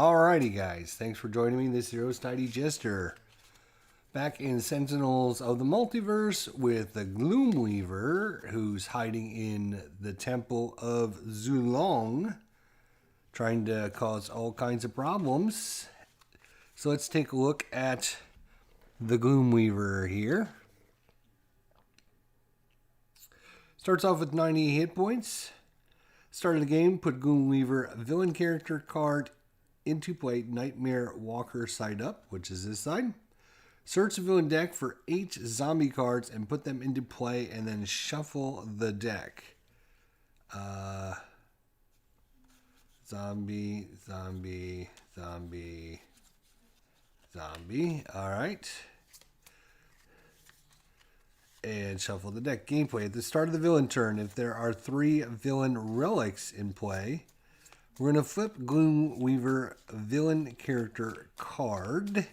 Alrighty guys, thanks for joining me. This is your host, Tidy Jester. Back in Sentinels of the Multiverse with the Gloomweaver, who's hiding in the Temple of Zulong, trying to cause all kinds of problems. So let's take a look at the Gloomweaver here. Starts off with 90 hit points. Start of the game, put Gloomweaver villain character card into play, Nightmare Walker side up, which is this side. Search the villain deck for 8 zombie cards and put them into play, and then shuffle the deck. Zombie. Alright. And shuffle the deck. Gameplay. At the start of the villain turn, if there are 3 villain relics in play, we're going to flip Gloomweaver villain character card.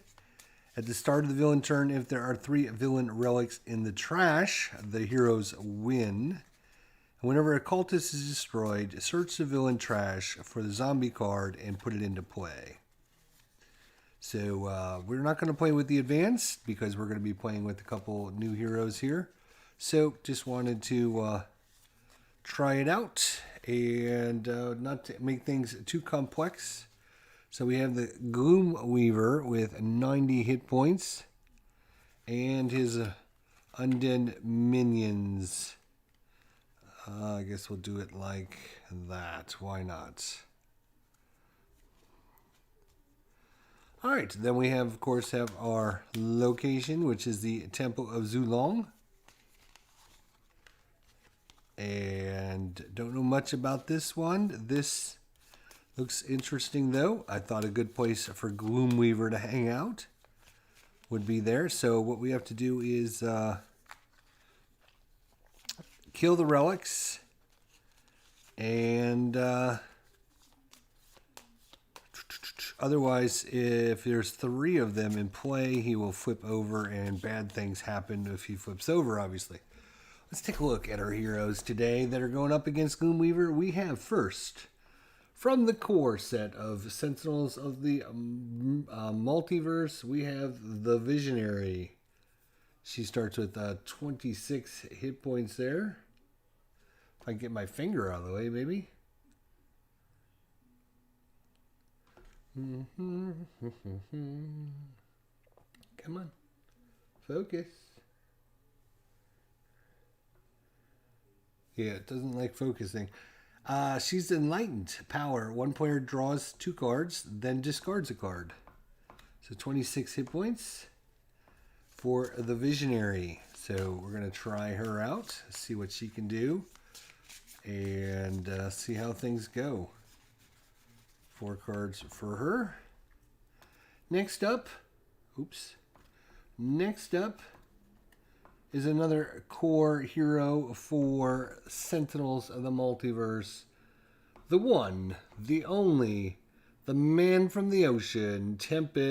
At the start of the villain turn, if there are 3 villain relics in the trash, the heroes win. And whenever a cultist is destroyed, search the villain trash for the zombie card and put it into play. So we're not going to play with the advanced because we're going to be playing with a couple new heroes here. So just wanted to try it out and not to make things too complex. So we have the Gloomweaver with 90 hit points and his undead minions. I guess we'll do it like that. Why not? Alright, then we have, of course, our location, which is the Temple of Zulong. And don't know much about this one. This looks interesting, though. I thought a good place for Gloomweaver to hang out would be there. So what we have to do is kill the relics. And otherwise, if there's 3 of them in play, he will flip over and bad things happen if he flips over, obviously. Let's take a look at our heroes today that are going up against Gloomweaver. We have first, from the core set of Sentinels of the Multiverse, we have the Visionary. She starts with 26 hit points there. If I can get my finger out of the way, maybe. Come on. Focus. Yeah, it doesn't like focusing. She's enlightened. Power. One player draws 2 cards, then discards a card. So 26 hit points for the Visionary. So we're going to try her out, see what she can do, and see how things go. 4 cards for her. Next up is another core hero for Sentinels of the Multiverse. The one, the only, the man from the ocean, Tempest.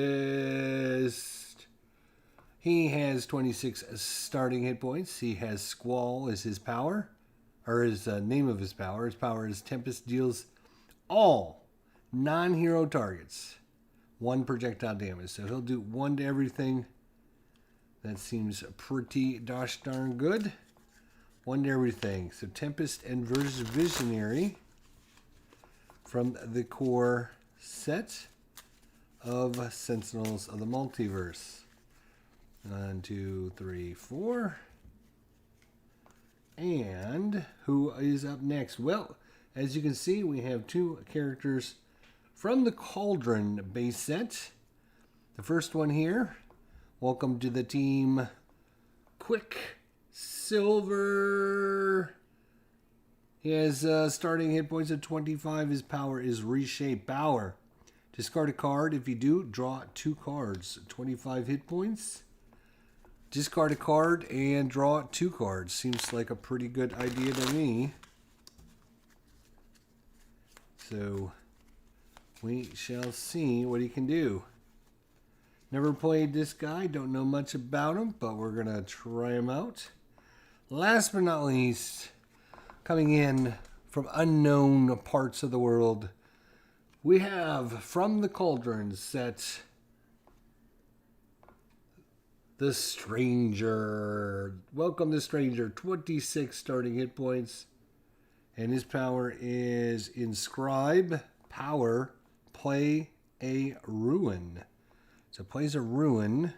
He has 26 starting hit points. He has Squall as his power, or his name of his power. His power is Tempest deals all non-hero targets 1 projectile damage. So he'll do 1 to everything. That seems pretty gosh darn good. 1 to everything. So Tempest and Visionary from the core set of Sentinels of the Multiverse. 1, 2, 3, 4. And who is up next? Well, as you can see, we have 2 characters from the Cauldron base set. The first one here, welcome to the team, QUICKSILVER. He has starting hit points of 25. His power is Reshape Power. Discard a card. If you do, draw 2 cards. 25 hit points. Discard a card and draw 2 cards. Seems like a pretty good idea to me. So we shall see what he can do. Never played this guy, don't know much about him, but we're going to try him out. Last but not least, coming in from unknown parts of the world, We have from the Cauldron set the Stranger. Welcome the Stranger. 26 starting hit points. And his power is Inscribe, Power, Play a Ruin. So plays a Ruin.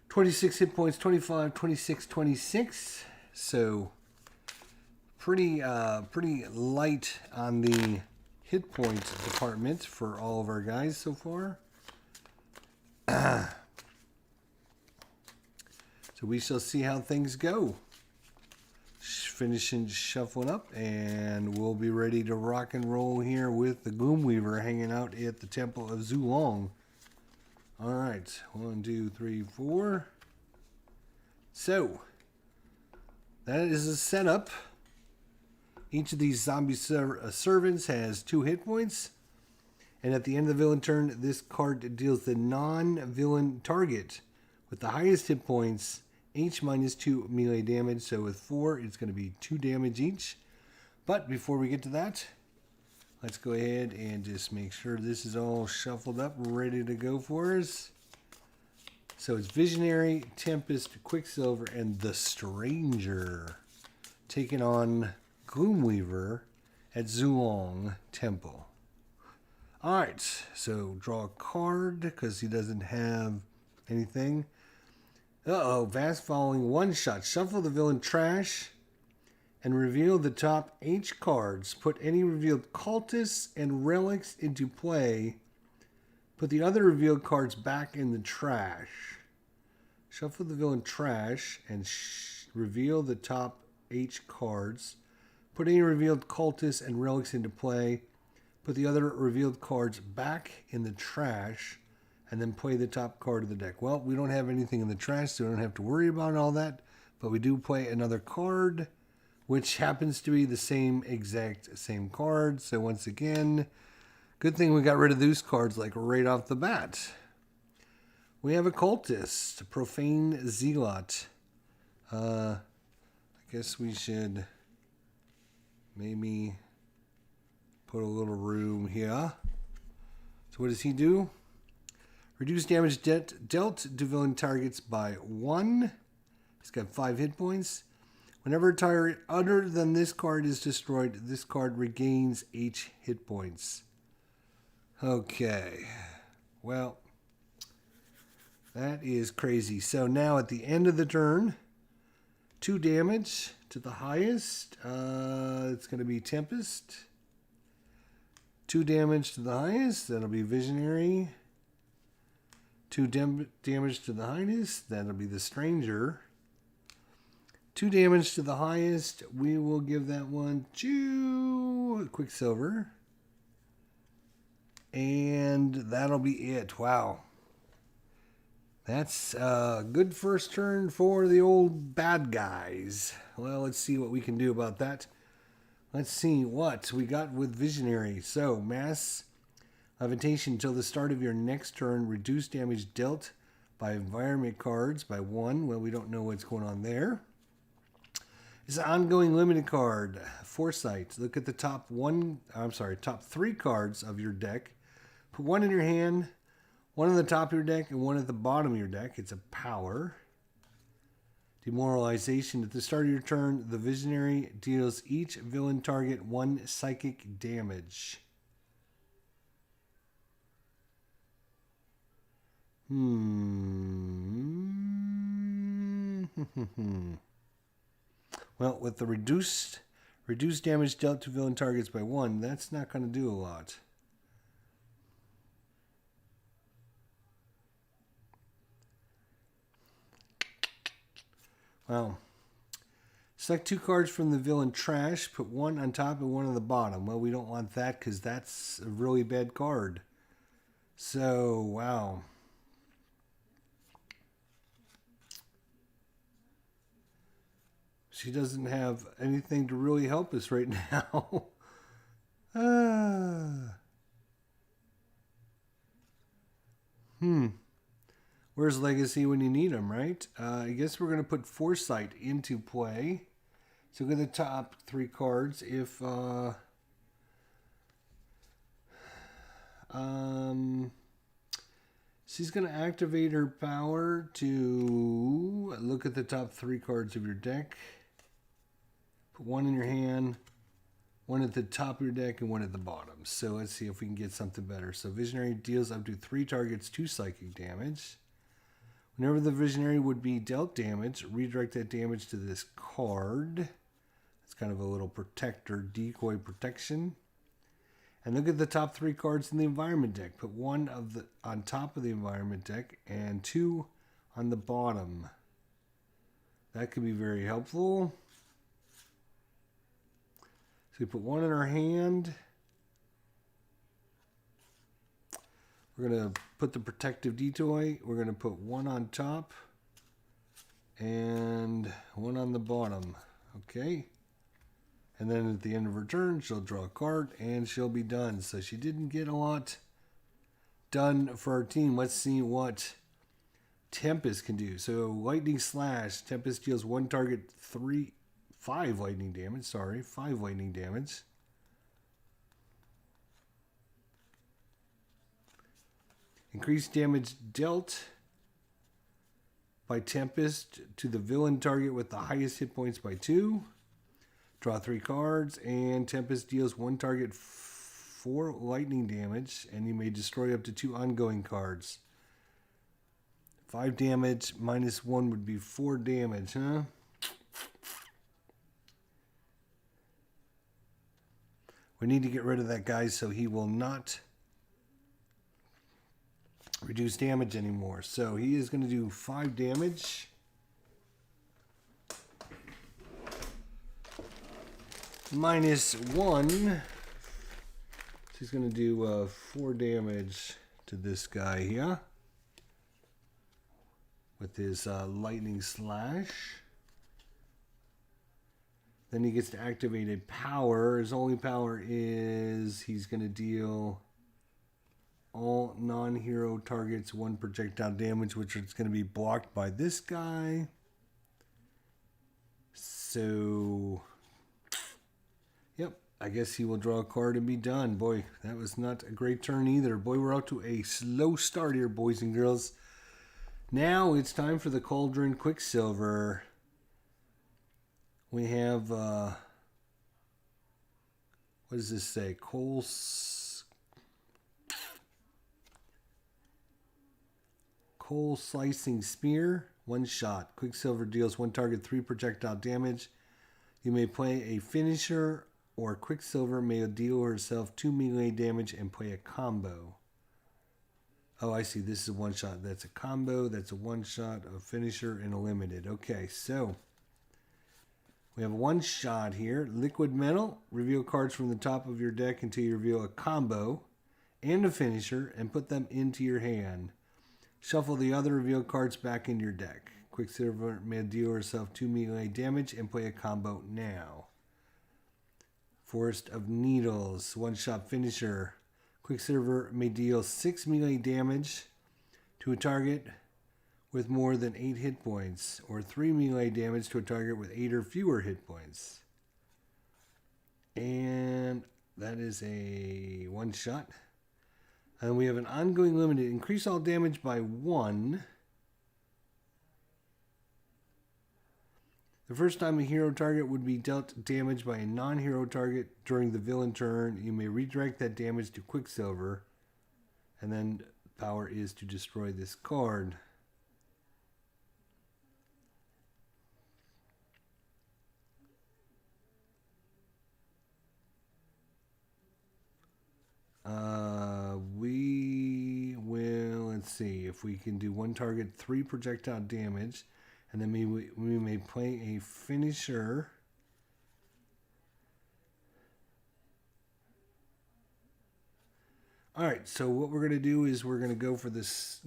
26 hit points, 25, 26, 26. So pretty light on the hit points department for all of our guys so far. So we shall see how things go. Finishing shuffling up, and we'll be ready to rock and roll here with the Gloomweaver hanging out at the Temple of Zulong. All right, 1, 2, 3, 4. So that is a setup. Each of these zombie servants has 2 hit points, and at the end of the villain turn, this card deals the non-villain target with the highest hit points H -2 melee damage. So with 4, it's going to be 2 damage each. But before we get to that, let's go ahead and just make sure this is all shuffled up, ready to go for us. So it's Visionary, Tempest, Quicksilver, and the Stranger taking on Gloomweaver at Zulong Temple. Alright, so draw a card because he doesn't have anything. Fast following one shot. Shuffle the villain trash and reveal the top H cards. Put any revealed cultists and relics into play. Put the other revealed cards back in the trash. Shuffle the villain trash and reveal the top H cards. Put any revealed cultists and relics into play. Put the other revealed cards back in the trash. And then play the top card of the deck. Well, we don't have anything in the trash, so we don't have to worry about all that. But we do play another card, which happens to be the exact same card. So once again, good thing we got rid of those cards like right off the bat. We have a cultist, Profane Zealot. I guess we should maybe put a little room here. So what does he do? Reduce damage dealt to villain targets by 1. He's got 5 hit points. Whenever a target other than this card is destroyed, this card regains H hit points. Okay. Well, that is crazy. So now at the end of the turn, 2 damage to the highest. It's going to be Tempest. 2 damage to the highest. That'll be Visionary. 2 damage to the highest. That'll be the Stranger. 2 damage to the highest. We will give that one to Quicksilver. And that'll be it. Wow. That's a good first turn for the old bad guys. Well, let's see what we can do about that. Let's see what we got with Visionary. So, Mass Levitation until the start of your next turn. Reduce damage dealt by environment cards by 1. Well, we don't know what's going on there. It's an ongoing limited card. Foresight. Look at the top 3 cards of your deck. Put 1 in your hand, 1 on the top of your deck, and 1 at the bottom of your deck. It's a power. Demoralization. At the start of your turn, the Visionary deals each villain target 1 psychic damage. Well, with the reduced damage dealt to villain targets by 1, that's not going to do a lot. Well, select 2 cards from the villain trash, put 1 on top and 1 on the bottom. Well, we don't want that because that's a really bad card. So, wow. She doesn't have anything to really help us right now. Where's Legacy when you need them, right? I guess we're going to put Foresight into play. So look at the top 3 cards. If She's going to activate her power to look at the top 3 cards of your deck. Put one in your hand, one at the top of your deck, and one at the bottom. So let's see if we can get something better. So Visionary deals up to 3 targets 2 psychic damage. Whenever the Visionary would be dealt damage, redirect that damage to this card. It's kind of a little protector, decoy protection. And look at the top 3 cards in the environment deck. Put one on top of the environment deck and 2 on the bottom. That could be very helpful. So we put one in our hand. We're going to put the protective decoy. We're going to put one on top and one on the bottom. Okay. And then at the end of her turn, she'll draw a card and she'll be done. So she didn't get a lot done for our team. Let's see what Tempest can do. So Lightning Slash. Tempest deals 1 target 5 lightning damage. 5 lightning damage. Increased damage dealt by Tempest to the villain target with the highest hit points by 2. Draw 3 cards, and Tempest deals 1 target 4 lightning damage, and you may destroy up to 2 ongoing cards. 5 damage minus 1 would be 4 damage, huh? We need to get rid of that guy so he will not reduce damage anymore. So he is going to do 5 damage. Minus 1. She's going to do 4 damage to this guy here with his Lightning Slash. Then he gets to activate a power. His only power is he's going to deal all non-hero targets 1 projectile damage, which is going to be blocked by this guy. So yep, I guess he will draw a card and be done. Boy, that was not a great turn either. Boy, we're out to a slow start here, boys and girls. Now it's time for the Cauldron Quicksilver. We have, what does this say? Coal Slicing Spear. 1 shot. Quicksilver deals 1 target 3 projectile damage. You may play a finisher, or Quicksilver may deal herself 2 melee damage and play a combo. Oh, I see. This is a 1 shot. That's a combo. That's a 1 shot, a finisher, and a limited. Okay, so we have 1 shot here. Liquid Metal. Reveal cards from the top of your deck until you reveal a combo and a finisher and put them into your hand. Shuffle the other revealed cards back into your deck. Quicksilver may deal herself 2 melee damage and play a combo now. Forest of Needles, 1 shot finisher. Quicksilver may deal 6 melee damage to a target with more than 8 hit points, or 3 melee damage to a target with 8 or fewer hit points. And that is a 1 shot. And we have an ongoing limited. Increase all damage by 1. The first time a hero target would be dealt damage by a non-hero target during the villain turn, you may redirect that damage to Quicksilver. And then power is to destroy this card. We will, let's see, if we can do 1 target 3 projectile damage, and then we may play a finisher. All right, so what we're going to do is we're going to go for this.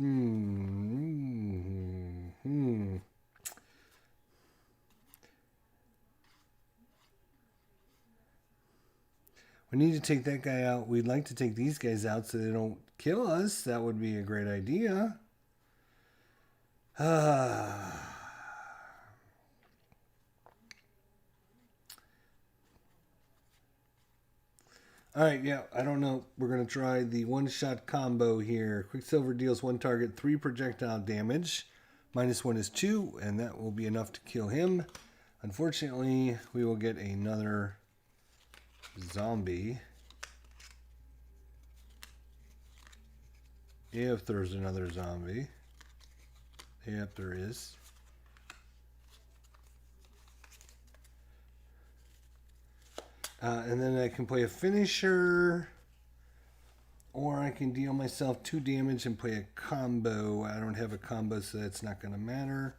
We need to take that guy out. We'd like to take these guys out so they don't kill us. That would be a great idea. Alright, yeah, I don't know. We're going to try the one-shot combo here. Quicksilver deals one target 3 projectile damage. -1 is 2, and that will be enough to kill him. Unfortunately, we will get another zombie. If there's another zombie. Yep, there is. And then I can play a finisher. Or I can deal myself 2 damage and play a combo. I don't have a combo, so that's not going to matter.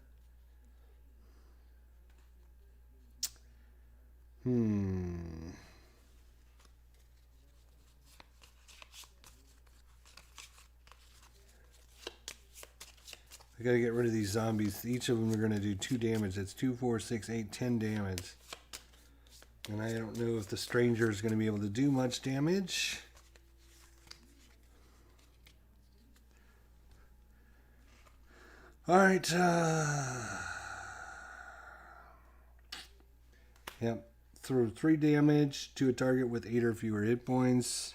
I gotta get rid of these zombies. Each of them are gonna do 2 damage. That's 2, 4, 6, 8, 10 damage. And I don't know if the stranger is gonna be able to do much damage. Alright, yep. Throw 3 damage to a target with 8 or fewer hit points.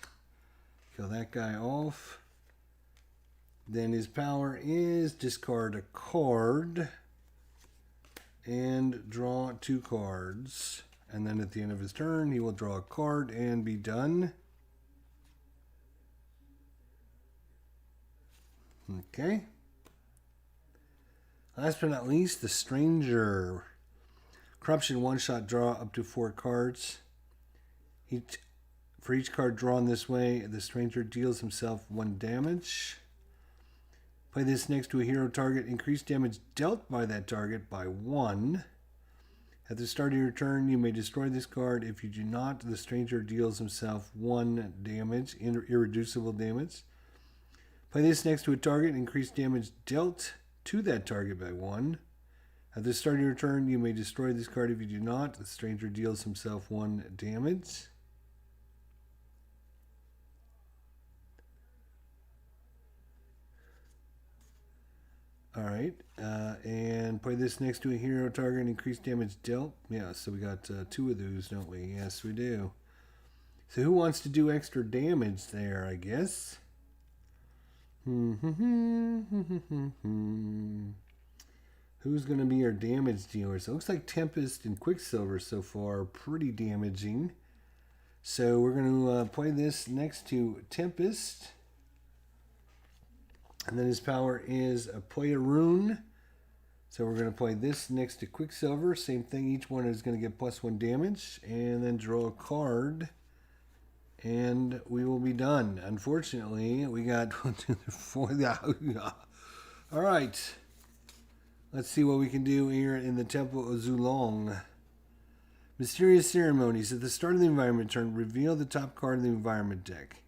Kill that guy off. Then his power is discard a card and draw 2 cards. And then at the end of his turn, he will draw a card and be done. Okay. Last but not least, the Stranger. Corruption, one-shot, draw up to 4 cards. For each card drawn this way, the Stranger deals himself 1 damage. Play this next to a hero target. Increase damage dealt by that target by 1. At the start of your turn, you may destroy this card. If you do not, the Stranger deals himself 1 damage, irreducible damage. Play this next to a target. Increase damage dealt to that target by 1. At the start of your turn, you may destroy this card. If you do not, the Stranger deals himself 1 damage. Alright, and play this next to a hero target, increase damage dealt. Yeah, so we got 2 of those, don't we? Yes, we do. So who wants to do extra damage there, I guess? Who's going to be our damage dealers? It looks like Tempest and Quicksilver so far are pretty damaging. So we're going to play this next to Tempest. And then his power is play a rune. So we're going to play this next to Quicksilver. Same thing. Each one is going to get +1 damage. And then draw a card. And we will be done. Unfortunately, we got 1, 2, 3, 4. All right. Let's see what we can do here in the Temple of Zulong. Mysterious Ceremonies. At the start of the environment turn, reveal the top card of the environment deck.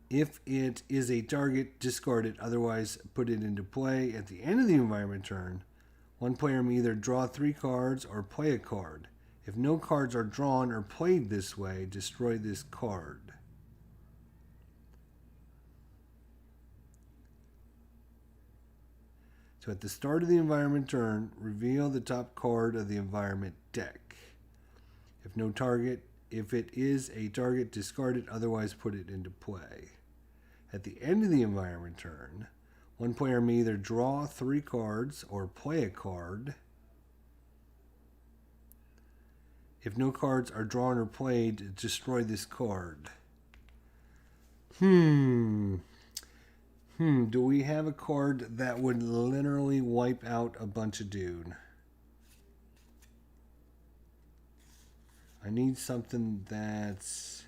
If it is a target, discard it. Otherwise, put it into play. At the end of the environment turn, one player may either draw 3 cards or play a card. If no cards are drawn or played this way, destroy this card. So at the start of the environment turn, reveal the top card of the environment deck. If it is a target, discard it. Otherwise, put it into play. At the end of the environment turn, one player may either draw 3 cards or play a card. If no cards are drawn or played, destroy this card. Do we have a card that would literally wipe out a bunch of dude? I need something that's...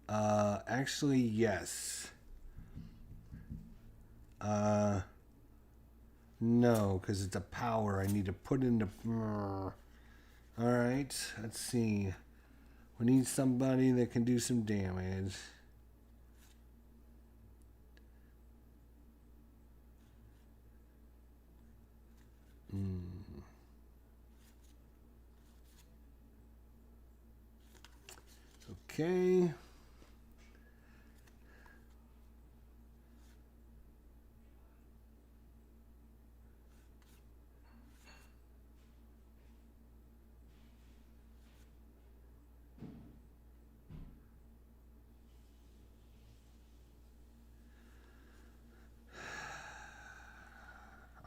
actually, yes. No, because it's a power. I need to put into... Alright, let's see. We need somebody that can do some damage. Okay.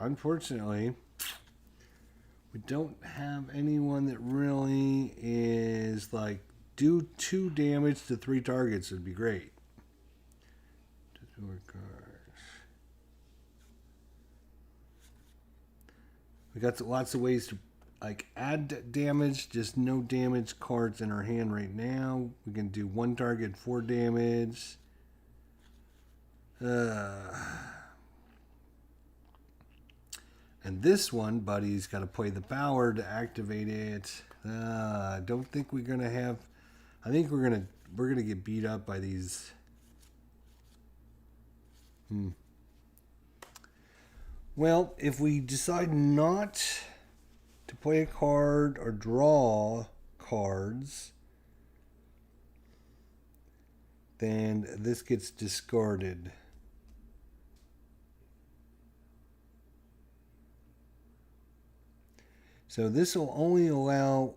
unfortunately, we don't have anyone that really is like do 2 damage to 3 targets would be great. We got lots of ways to like add damage, just no damage cards in our hand right now. We can do 1 target, 4 damage. And this one, buddy's got to play the power to activate it. I don't think we're gonna have. I think we're gonna get beat up by these. Well, if we decide not to play a card or draw cards, then this gets discarded. So this will only allow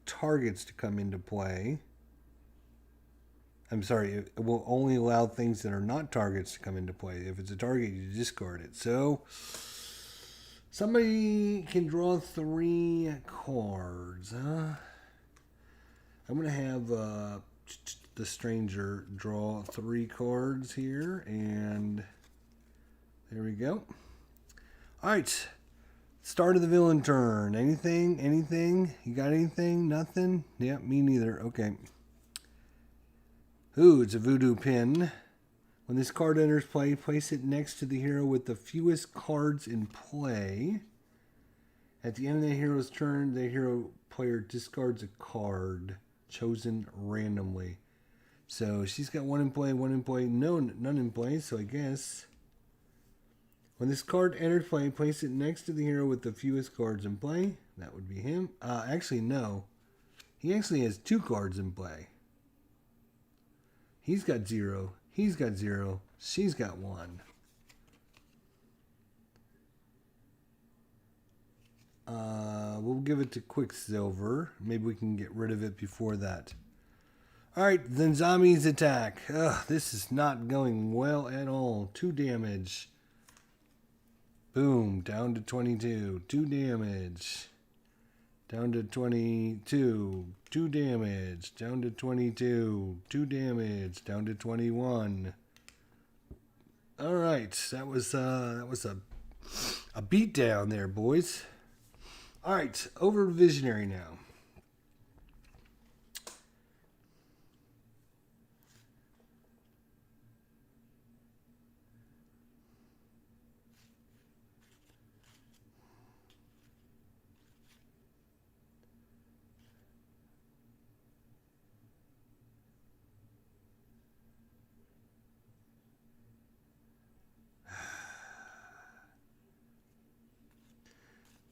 targets to come into play. I'm sorry, it will only allow things that are not targets to come into play. If it's a target, you discard it. So somebody can draw 3 cards. I'm going to have the stranger draw 3 cards here. And there we go. All right. Start of the villain turn. Anything? Anything? You got anything? Nothing? Yeah, me neither. Okay. Ooh, it's a voodoo pin. When this card enters play, place it next to the hero with the fewest cards in play. At the end of the hero's turn, the hero player discards a card chosen randomly. So she's got 1 in play, 1 in play, none in play, so I guess. When this card enters play, place it next to the hero with the fewest cards in play. That would be him. Actually, no. He actually has 2 cards in play. He's got 0. He's got 0. She's got 1. We'll give it to Quicksilver. Maybe we can get rid of it before that. Alright, then zombies attack. Ugh, this is not going well at all. 2 damage. Boom, down to 22. 2 damage. Down to 22. 2 damage. Down to 22. 2 damage. Down to 21. All right, that was a beat down there, boys. All right, over to Visionary now.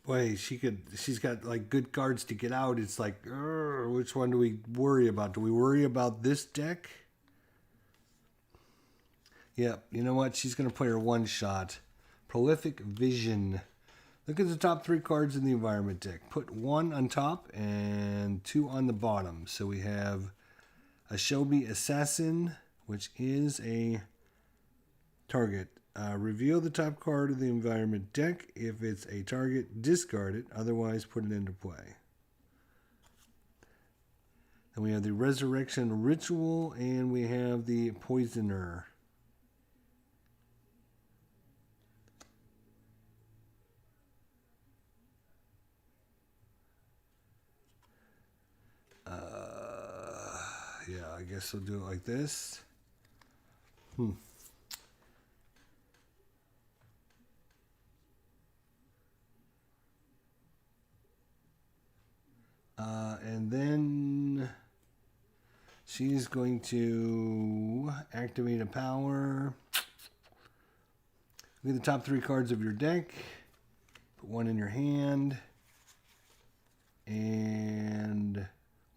Boy, she's got like good cards to get out. It's like, which one do we worry about? Do we worry about this deck? Yep, you know what? She's going to play her 1 shot. Prolific Vision. Look at the top 3 cards in the environment deck. Put 1 on top and 2 on the bottom. So we have a Shelby Assassin, which is a target. Reveal the top card of the environment deck. If it's a target, discard it. Otherwise, put it into play. Then we have the Resurrection Ritual, and we have the Poisoner. Yeah, I guess we'll do it like this. And then she's going to activate a power. Look at the top 3 cards of your deck. Put 1 in your hand. And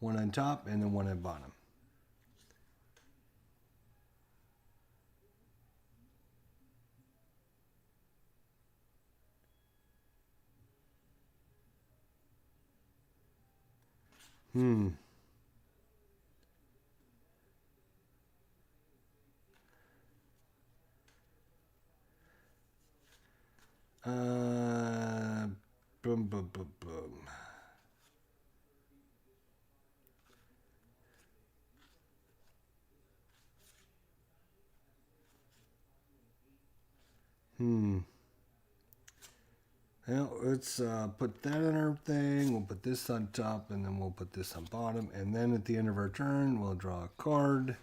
1 on top, and then 1 at bottom. boom, boom, boom, boom. Well, let's put that in our thing. We'll put this on top, and then we'll put this on bottom. And then at the end of our turn, we'll draw a card.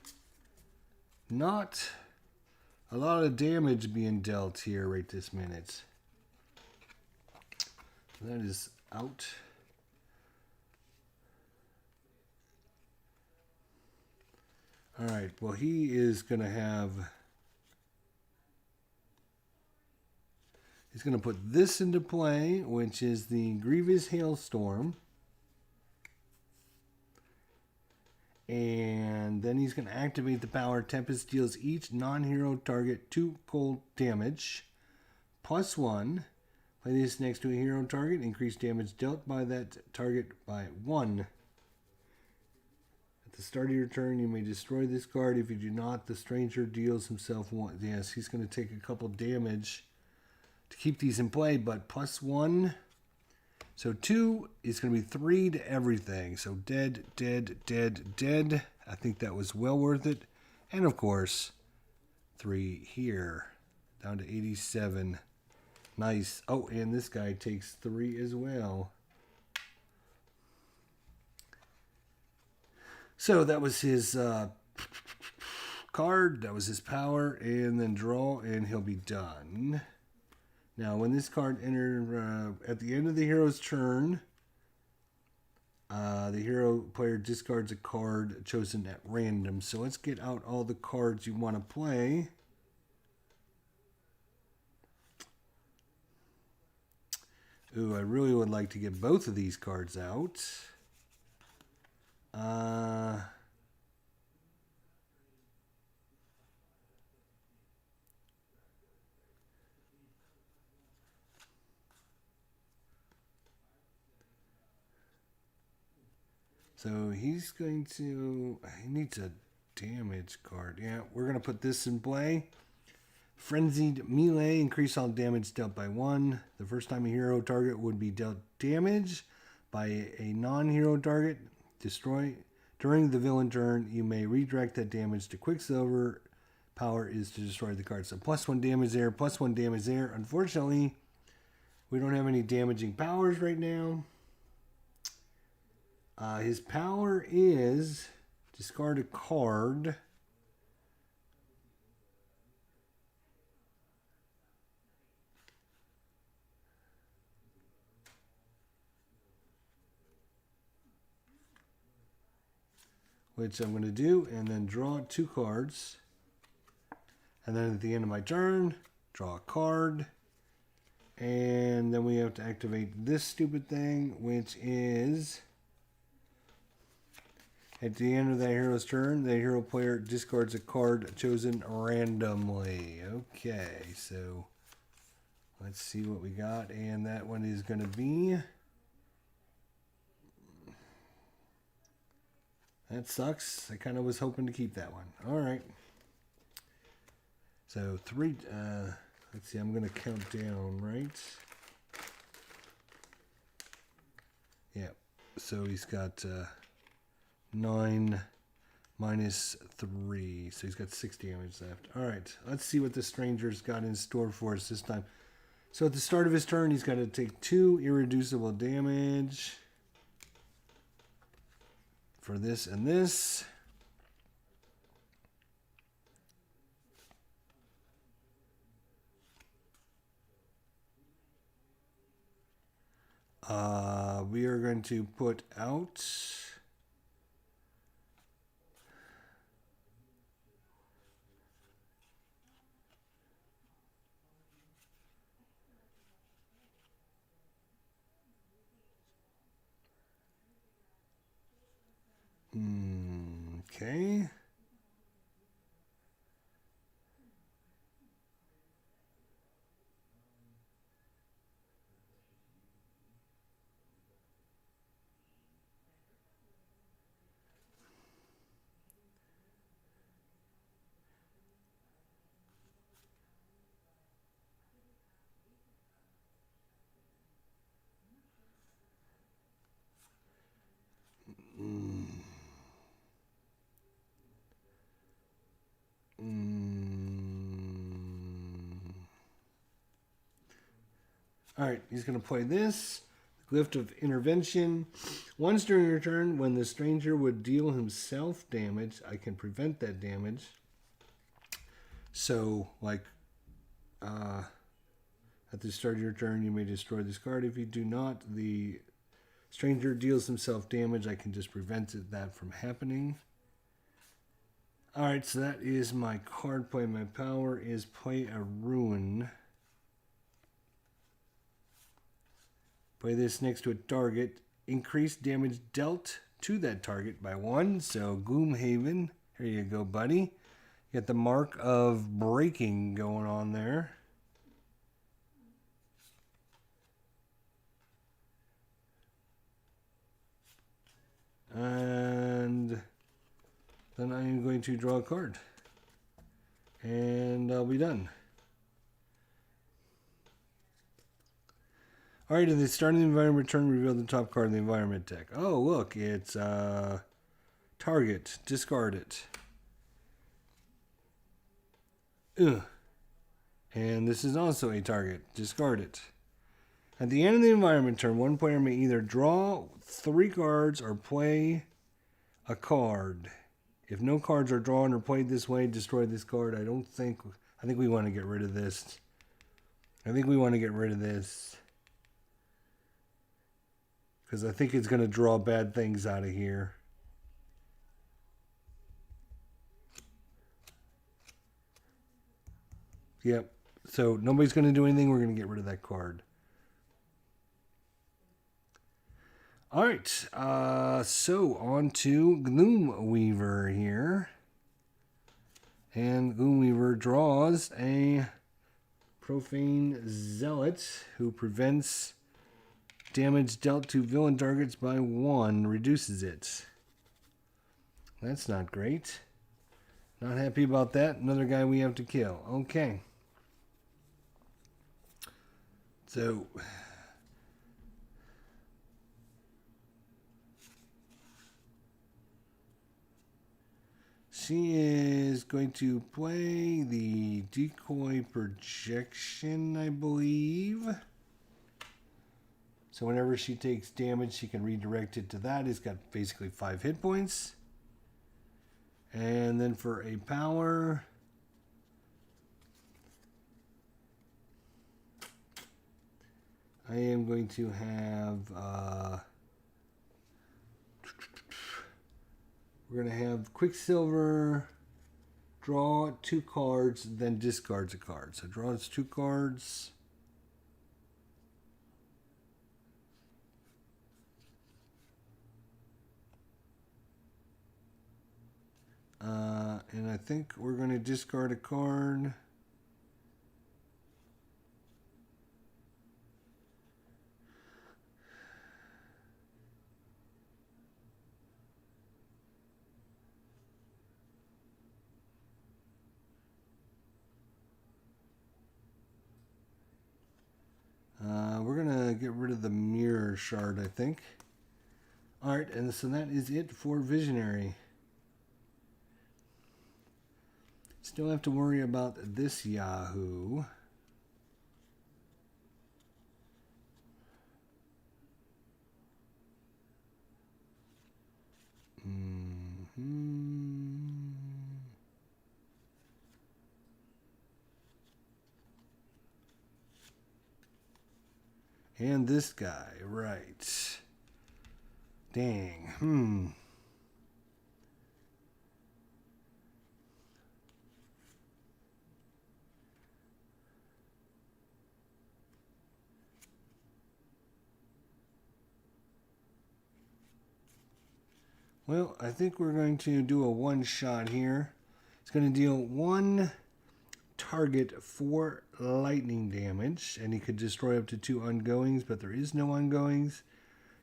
Not a lot of damage being dealt here right this minute. That is out. All right, well, he is going to have... He's going to put this into play, which is the Grievous Hailstorm. And then he's going to activate the power. Tempest deals each non-hero target 2 cold damage. +1. Play this next to a hero target. Increase damage dealt by that target by 1. At the start of your turn, you may destroy this card. If you do not, the stranger deals himself 1. Yes, he's going to take a couple damage to keep these in play, but +1. So 2 is going to be 3 to everything. So dead, dead, dead, dead. I think that was well worth it. And of course, 3 here. Down to 87. Nice. Oh, and this guy takes 3 as well. So that was his card. That was his power. And then draw, and he'll be done. Now, when this card enters at the end of the hero's turn, the hero player discards a card chosen at random. So let's get out all the cards you want to play. Ooh, I really would like to get both of these cards out. So he's going to... He needs a damage card. Yeah, we're going to put this in play. Frenzied Melee. Increase all damage dealt by 1. The first time a hero target would be dealt damage by a non-hero target. Destroy. During the villain turn, you may redirect that damage to Quicksilver. Power is to destroy the card. So +1 damage there, +1 damage there. Unfortunately, we don't have any damaging powers right now. His power is discard a card. Which I'm going to do, and then draw 2 cards. And then at the end of my turn, draw a card. And then we have to activate this stupid thing, which is... At the end of that hero's turn, the hero player discards a card chosen randomly. Okay, so let's see what we got. And that one is going to be... That sucks. I kind of was hoping to keep that one. All right. So 3... let's see, I'm going to count down, right? Yeah. So he's got... 9 minus 3. So he's got 6 damage left. Alright, let's see what the stranger's got in store for us this time. So at the start of his turn, he's got to take 2 irreducible damage for this and this. We are going to put out... Okay. Alright, he's going to play this. Glyph of Intervention. Once during your turn, when the stranger would deal himself damage, I can prevent that damage. So, like, at the start of your turn, you may destroy this card. If you do not, the stranger deals himself damage. I can just prevent that from happening. Alright, so that is my card play. My power is play a ruin. Play this next to a target. Increase damage dealt to that target by 1. So Gloomhaven. Here you go, buddy. You got the mark of breaking going on there. And then I'm going to draw a card. And I'll be done. Alright, at the start of the environment turn, reveal the top card of the environment deck. Oh, look, it's target. Discard it. Ugh. And this is also a target. Discard it. At the end of the environment turn, one player may either draw 3 cards or play a card. If no cards are drawn or played this way, destroy this card. I think we want to get rid of this. Because I think it's going to draw bad things out of here. Yep. So nobody's going to do anything. We're going to get rid of that card. Alright. So on to Gloomweaver here. And Gloomweaver draws a Profane Zealot who prevents damage dealt to villain targets by 1, reduces it. That's not great. Not happy about that. Another guy we have to kill. Okay. So, she is going to play the decoy projection, I believe. So whenever she takes damage, she can redirect it to that. It's got basically 5 hit points. And then for a power, I am going to have, we're going to have Quicksilver draw 2 cards, then discards a card. So draws 2 cards. And I think we're going to discard a card. We're going to get rid of the mirror shard, I think. Alright, and so that is it for Visionary. Still have to worry about this Yahoo. And this guy, right. Dang. Well, I think we're going to do a one-shot here. It's going to deal 1 target 4 lightning damage, and he could destroy up to 2 ongoings, but there is no ongoings.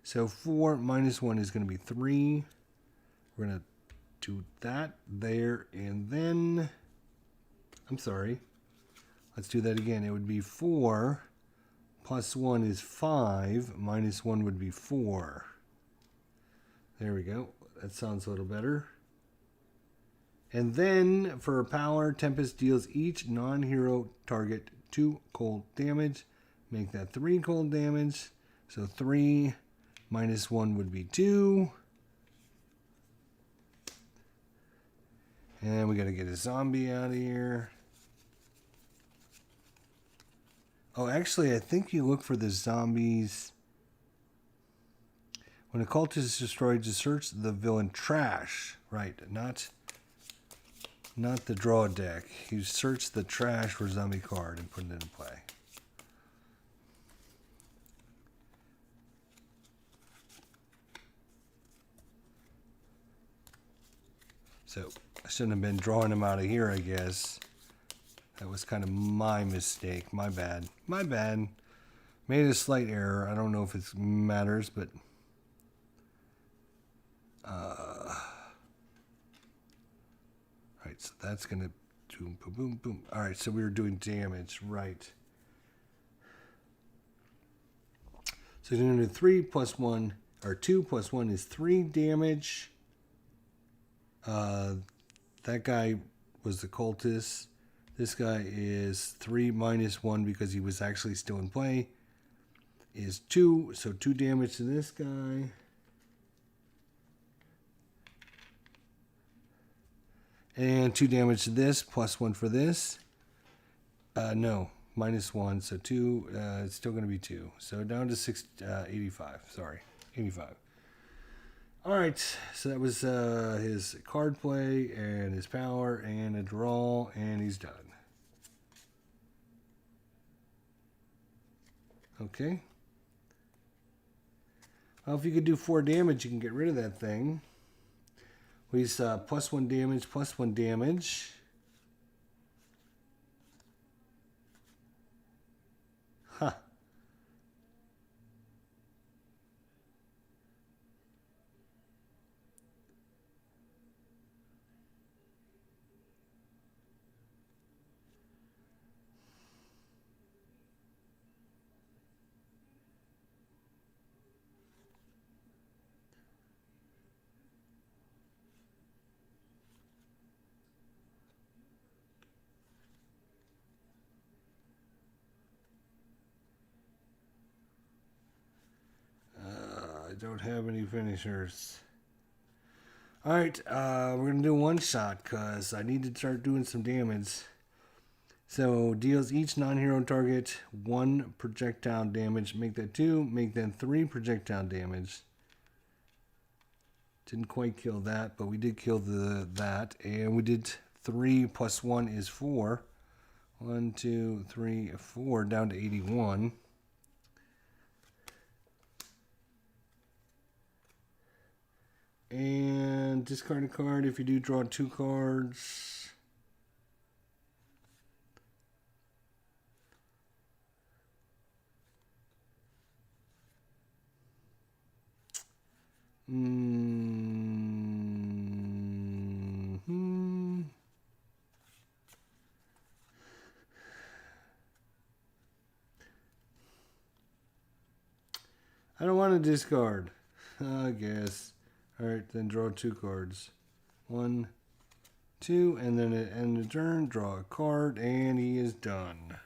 So 4 minus 1 is going to be 3. We're going to do that there, and then, I'm sorry, let's do that again. It would be 4 plus 1 is 5, minus 1 would be 4. There we go. That sounds a little better. And then for power, Tempest deals each non-hero target 2 cold damage. Make that 3 cold damage. So 3 minus 1 would be 2. And we got to get a zombie out of here. Oh, actually, I think you look for the zombies. When a cultist is destroyed, just search the villain trash. Right, not the draw deck. You search the trash for a zombie card and put it into play. So, I shouldn't have been drawing them out of here, I guess. That was kind of my mistake. My bad. My bad. Made a slight error. I don't know if it matters, but... Alright, so that's going to do boom, boom, boom. Alright, so we were doing damage. Right. So you're going to do 3 plus 1, or 2 plus 1 is 3 damage. That guy was the cultist. This guy is 3 minus 1 because he was actually still in play. Is 2, so 2 damage to this guy. And 2 damage to this, plus 1 for this. No, minus 1, so 2, it's still going to be 2. So down to 85, sorry, 85. Alright, so that was his card play and his power and a draw, and he's done. Okay. Well, if you could do 4 damage, you can get rid of that thing. Well, he's plus 1 damage, plus 1 damage. Huh. I don't have any finishers. Alright, we're going to do one shot because I need to start doing some damage. So, deals each non-hero target 1 projectile damage. Make that 2. Make that 3 projectile damage. Didn't quite kill that, but we did kill that. And we did 3 plus 1 is 4. 1, 2, 3, 4, down to 81. And discard a card if you do draw 2 cards. I don't want to discard, I guess. Alright, then draw 2 cards. 1, 2, and then at end of turn, draw a card, and he is done.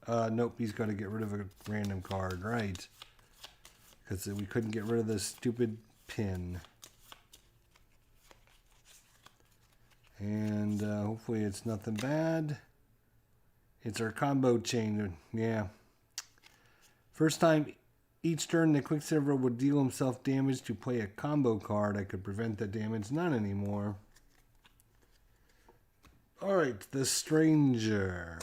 Nope, he's got to get rid of a random card, right? Because we couldn't get rid of the stupid pin. And hopefully it's nothing bad. It's our combo chain, yeah. First time each turn the Quicksilver would deal himself damage to play a combo card. I could prevent that damage. Not anymore. Alright, the Stranger.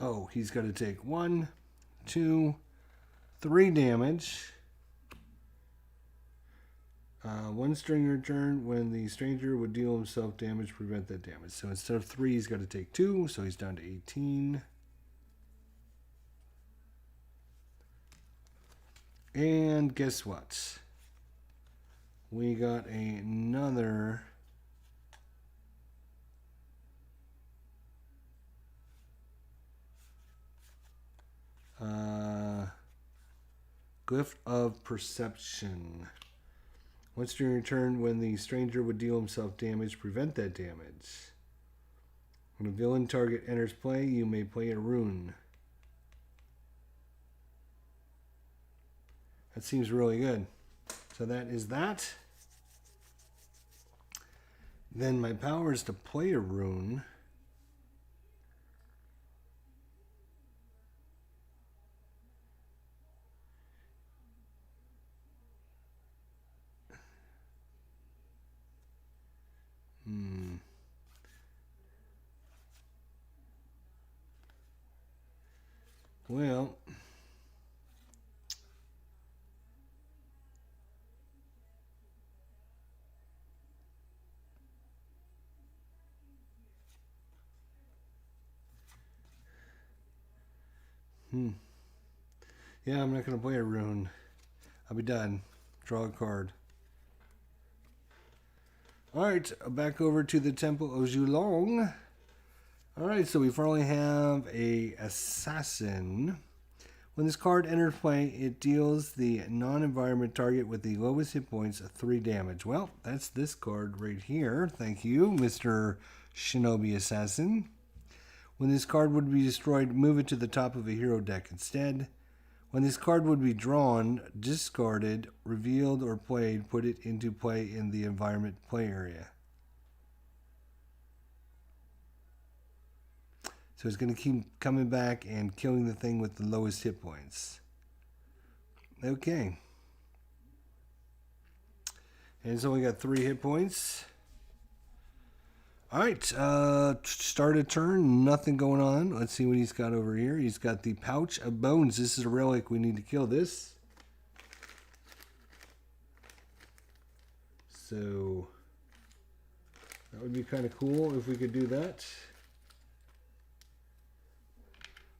Oh, he's got to take 1, 2, 3 damage. 1 stringer turn. When the stranger would deal himself damage, prevent that damage. So instead of 3, he's got to take 2. So he's down to 18. And guess what? We got another Glyph of Perception. Once during your turn, when the stranger would deal himself damage, prevent that damage. When a villain target enters play, you may play a rune. That seems really good. So that is that. Then my power is to play a rune. Well, yeah, I'm not going to play a rune. I'll be done. Draw a card. Alright, back over to the Temple of Julong. Alright, so we finally have a Assassin. When this card enters play, it deals the non-environment target with the lowest hit points 3 damage. Well, that's this card right here. Thank you, Mr. Shinobi Assassin. When this card would be destroyed, move it to the top of a hero deck instead. When this card would be drawn, discarded, revealed, or played, put it into play in the environment play area. So it's going to keep coming back and killing the thing with the lowest hit points. Okay. And it's only got 3 hit points. Alright, start a turn, nothing going on. Let's see what he's got over here. He's got the Pouch of Bones. This is a relic. We need to kill this. So, that would be kind of cool if we could do that.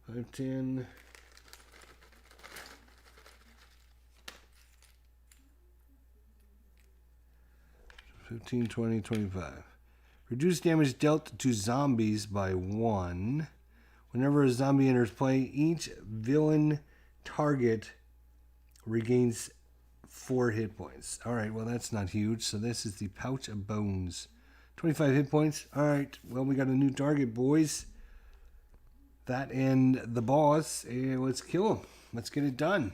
5, 10. 15, 20, 25. Reduce damage dealt to zombies by 1. Whenever a zombie enters play, each villain target regains 4 hit points. Alright, well that's not huge. So this is the Pouch of Bones. 25 hit points. Alright, well we got a new target, boys. That and the boss. Let's kill him. Let's get it done.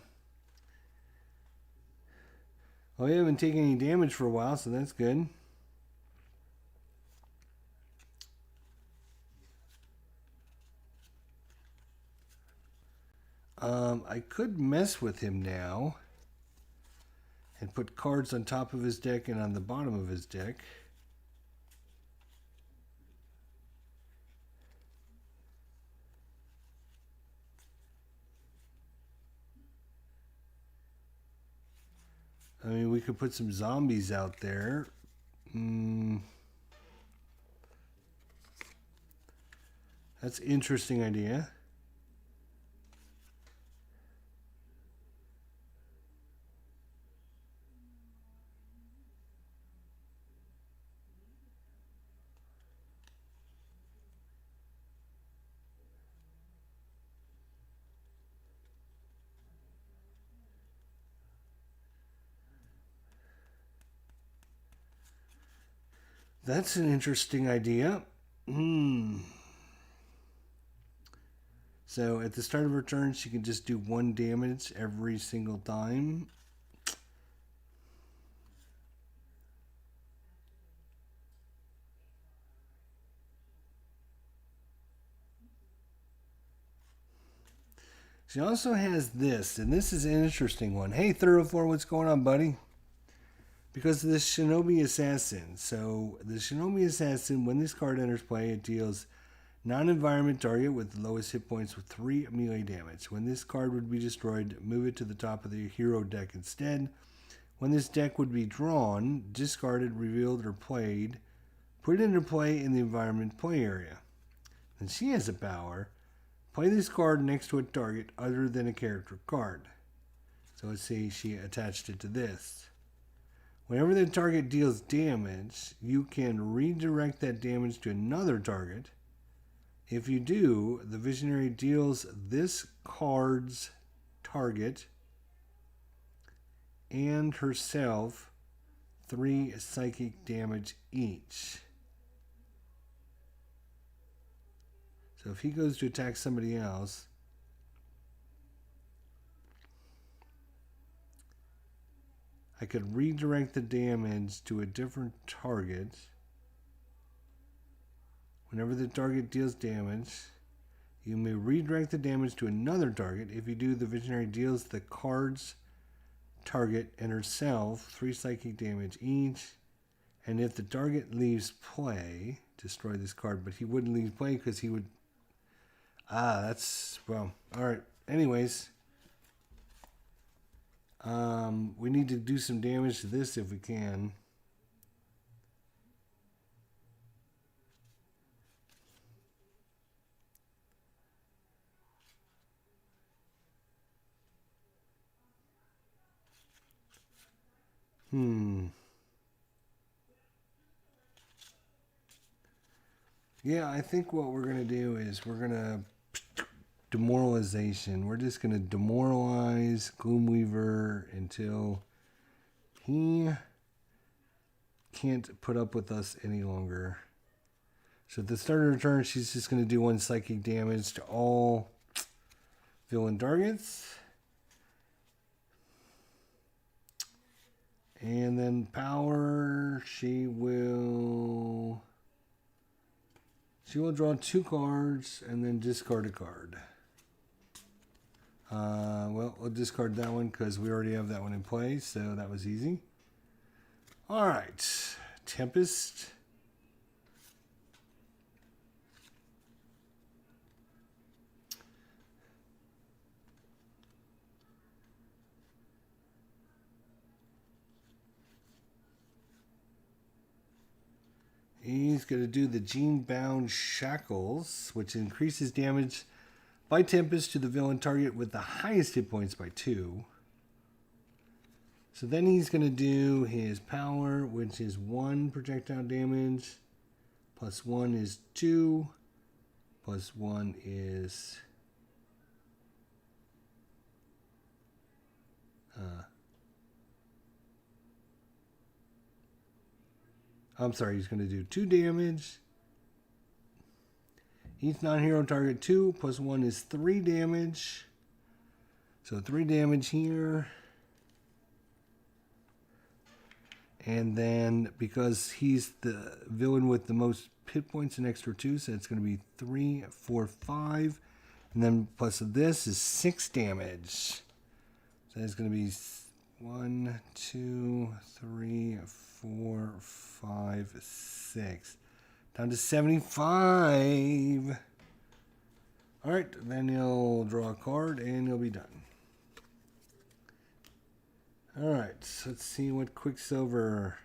Well, we haven't taken any damage for a while, so that's good. I could mess with him now and put cards on top of his deck and on the bottom of his deck. I mean, we could put some zombies out there. That's an interesting idea. That's an interesting idea. So at the start of her turn, she can just do 1 damage every single time. She also has this, and this is an interesting one. Hey, Thoroughfore, what's going on, buddy? Because of this Shinobi Assassin. So the Shinobi Assassin, when this card enters play, it deals non-environment target with the lowest hit points with 3 melee damage. When this card would be destroyed, move it to the top of the hero deck instead. When this deck would be drawn, discarded, revealed, or played, put it into play in the environment play area. Then she has a power. Play this card next to a target other than a character card. So let's say she attached it to this. Whenever the target deals damage, you can redirect that damage to another target. If you do, the visionary deals this card's target and herself 3 psychic damage each. So if he goes to attack somebody else, I could redirect the damage to a different target. Whenever the target deals damage, you may redirect the damage to another target. If you do, the visionary deals the card's target and herself 3 psychic damage each. And if the target leaves play, destroy this card. But he wouldn't leave play because he would... that's... Well, alright. Anyways. We need to do some damage to this if we can. Yeah, I think what we're going to do is we're going to... Demoralization. We're just going to demoralize Gloomweaver until he can't put up with us any longer. So at the start of her turn, she's just going to do 1 psychic damage to all villain targets. And then power, she will draw 2 cards and then discard a card. Well, we'll discard that one because we already have that one in play, so that was easy. Alright, Tempest. He's going to do the Gene-Bound Shackles, which increases damage by Tempest to the villain target with the highest hit points by 2. So then he's going to do his power, which is 1 projectile damage, plus 1 is 2, plus 1 is... I'm sorry, he's going to do 2 damage. Each non-hero target 2 plus 1 is 3 damage. So 3 damage here. And then because he's the villain with the most hit points, an extra 2, so it's going to be 3, 4, 5. And then plus this is 6 damage. So it's going to be 1, 2, 3, 4, 5, 6. Down to 75. Alright, then he'll draw a card and he'll be done. Alright, so let's see what Quicksilver...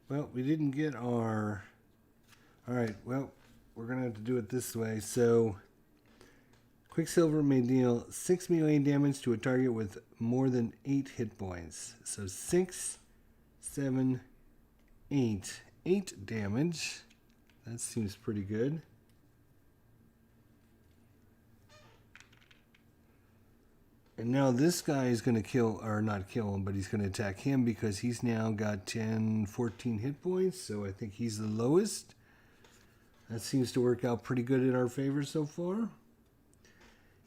Well, we didn't get our... Alright, well, we're going to have to do it this way. So, Quicksilver may deal 6 melee damage to a target with more than 8 hit points. So 6, 7, 8. 8 damage. That seems pretty good. And now this guy is going to kill, or not kill him, but he's going to attack him because he's now got 10, 14 hit points. So I think he's the lowest. That seems to work out pretty good in our favor so far.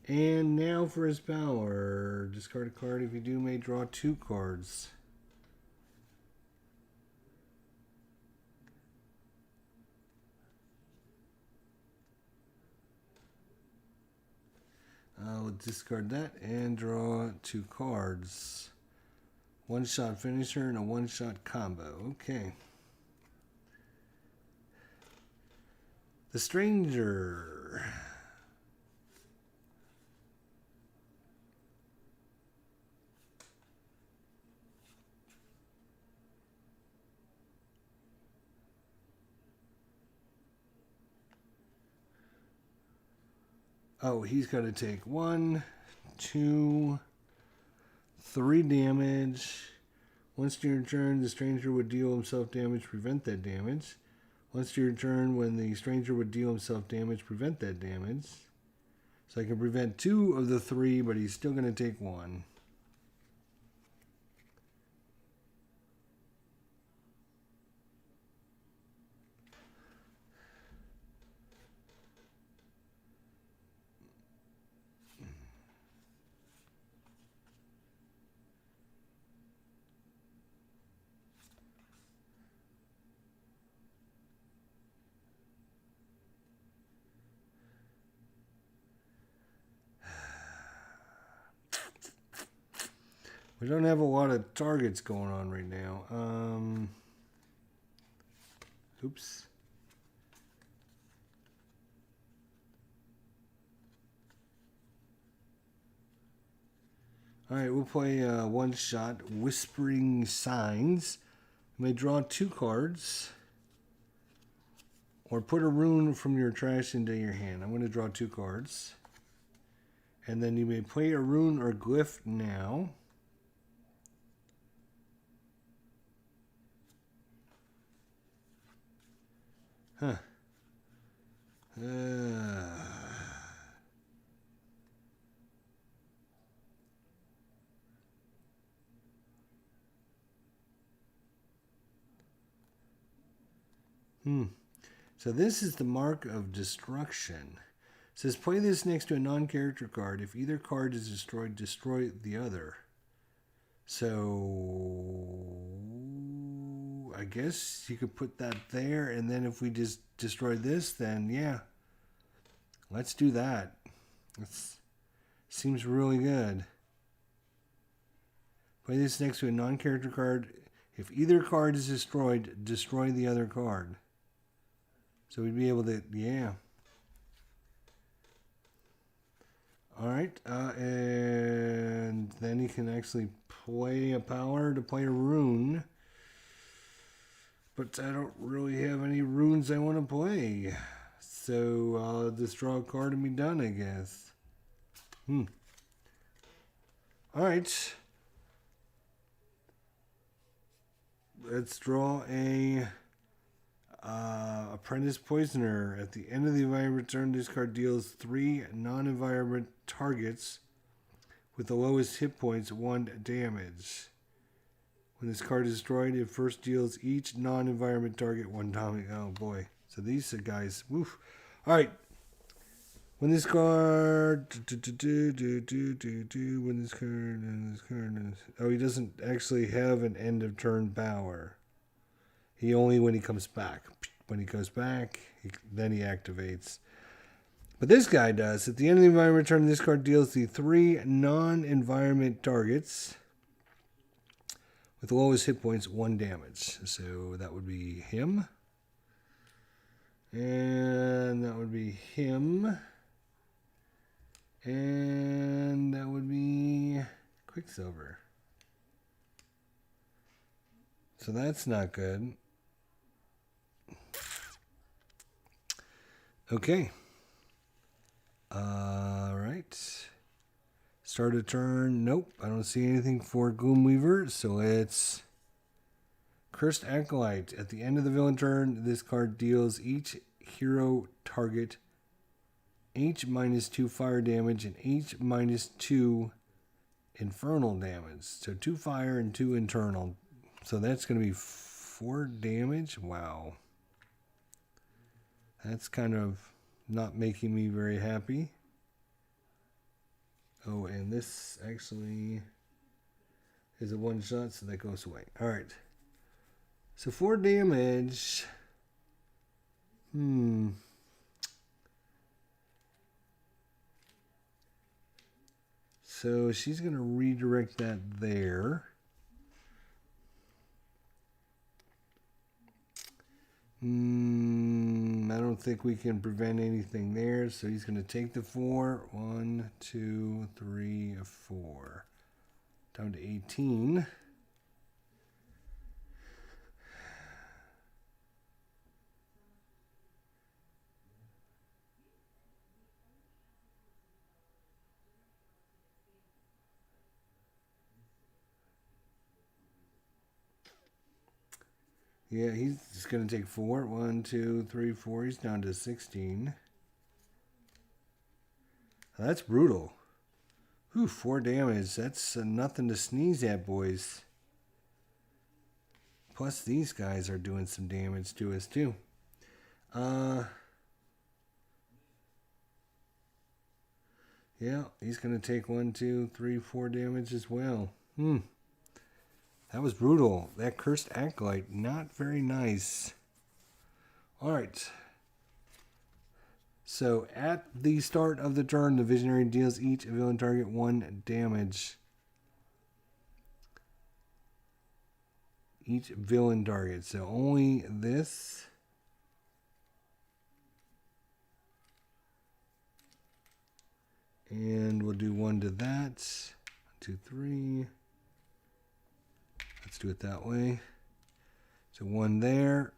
And now for his power. Discard a card. If you do, may draw 2 cards. discard that and draw 2 cards. One-shot finisher and a one-shot combo. Okay. The Stranger. Oh, he's got to take 1, 2, 3 damage. Once to your turn, the Stranger would deal himself damage, prevent that damage. Once to your turn, when the Stranger would deal himself damage, prevent that damage. So I can prevent 2 of the 3, but he's still going to take 1. We don't have a lot of targets going on right now. Oops. All right, we'll play one shot, Whispering Signs. You may draw 2 cards, or put a rune from your trash into your hand. I'm going to draw 2 cards. And then you may play a rune or glyph now. Huh. So this is the Mark of Destruction. It says play this next to a non-character card. If either card is destroyed, destroy the other. So I guess you could put that there, and then if we just destroy this, then yeah, let's do that. That seems really good. Play this next to a non-character card. If either card is destroyed, destroy the other card. So we'd be able to, yeah. All right, and then you can actually play a power to play a rune. But I don't really have any runes I want to play. So I'll just draw a card and be done, I guess. All right. Let's draw a Apprentice Poisoner. At the end of the environment turn, this card deals 3 non-environment targets with the lowest hit points 1 damage. When this card is destroyed, it first deals each non-environment target 1 damage. Oh boy. So these guys, woof. All right. When this card, when this card, oh, he doesn't actually have an end of turn power. He only when he comes back. When he goes back, then he activates. But this guy does. At the end of the environment turn, this card deals the 3 non-environment targets with the lowest hit points 1 damage. So that would be him. And that would be him. And that would be Quicksilver. So that's not good. Okay. All right. Start a turn. Nope. I don't see anything for Gloomweaver. So it's Cursed Acolyte. At the end of the villain turn, this card deals each hero target H -2 fire damage and H -2 infernal damage. So 2 fire and 2 internal. So that's going to be 4 damage. Wow. That's kind of not making me very happy. Oh, and this actually is a 1 shot, so that goes away. All right. So 4 damage. So she's going to redirect that there. I don't think we can prevent anything there. So he's going to take the 4. 1, 2, 3, 4. Down to 18. Yeah, he's just going to take 4. 1, 2, 3, 4. He's down to 16. That's brutal. Ooh, 4 damage. That's nothing to sneeze at, boys. Plus, these guys are doing some damage to us, too. Yeah, he's going to take 1, 2, 3, 4 damage as well. That was brutal. That cursed acolyte, not very nice. All right. So at the start of the turn, the visionary deals each villain target 1 damage. Each villain target. So only this. And we'll do 1 to that. 1, 2, 3. Let's do it that way. So 1 there,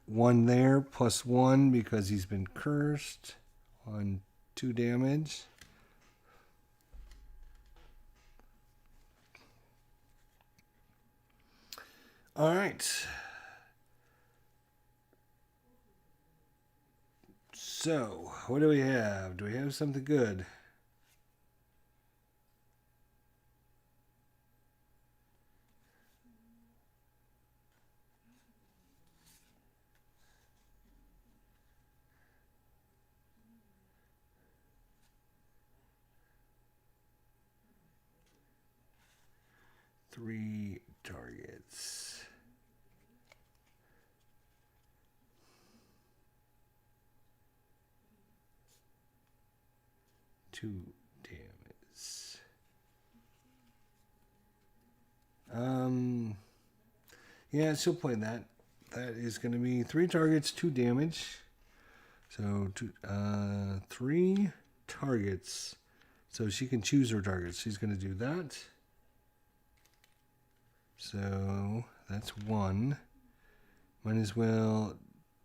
plus 1 because he's been cursed. 1, 2 damage. All right. So, what do we have? Do we have something good? Three targets. Two damage. Yeah, she'll play that. That is going to be 3 targets, 2 damage. So 3 targets. So she can choose her targets. She's going to do that. So that's 1. Might as well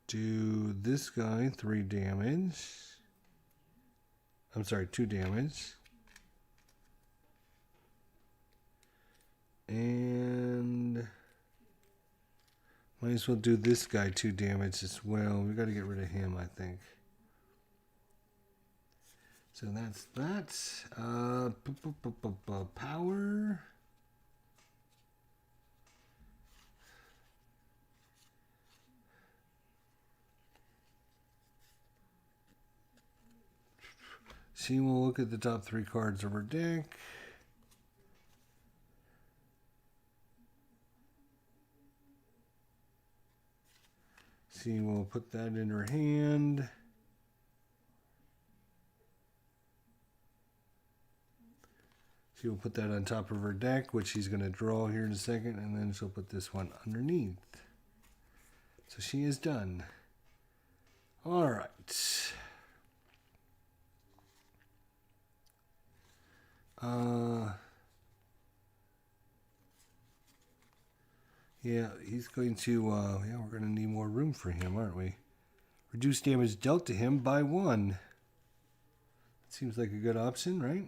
do this guy 3 damage. I'm sorry, 2 damage. And might as well do this guy 2 damage as well. We got to get rid of him, I think. So that's that. Power. She will look at the top 3 cards of her deck. She will put that in her hand. She will put that on top of her deck, which she's going to draw here in a second, and then she'll put this one underneath. So she is done. All right. Yeah, he's going to, yeah, we're going to need more room for him, aren't we? Reduce damage dealt to him by 1. Seems like a good option, right?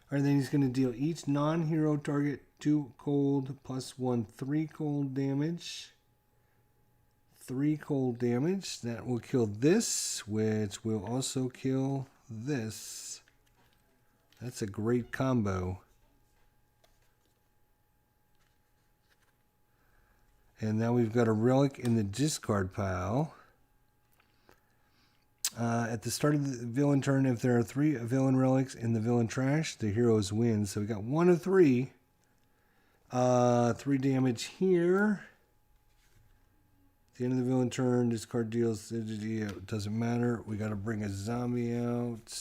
All right, then he's going to deal each non-hero target 2 cold plus 1 3 cold damage. 3 cold damage. That will kill this, which will also kill this. That's a great combo. And now we've got a relic in the discard pile. At the start of the villain turn, if there are 3 villain relics in the villain trash, the heroes win. So we got 1 of 3. 3 damage here. At the end of the villain turn, discard deals. It doesn't matter. We got to bring a zombie out.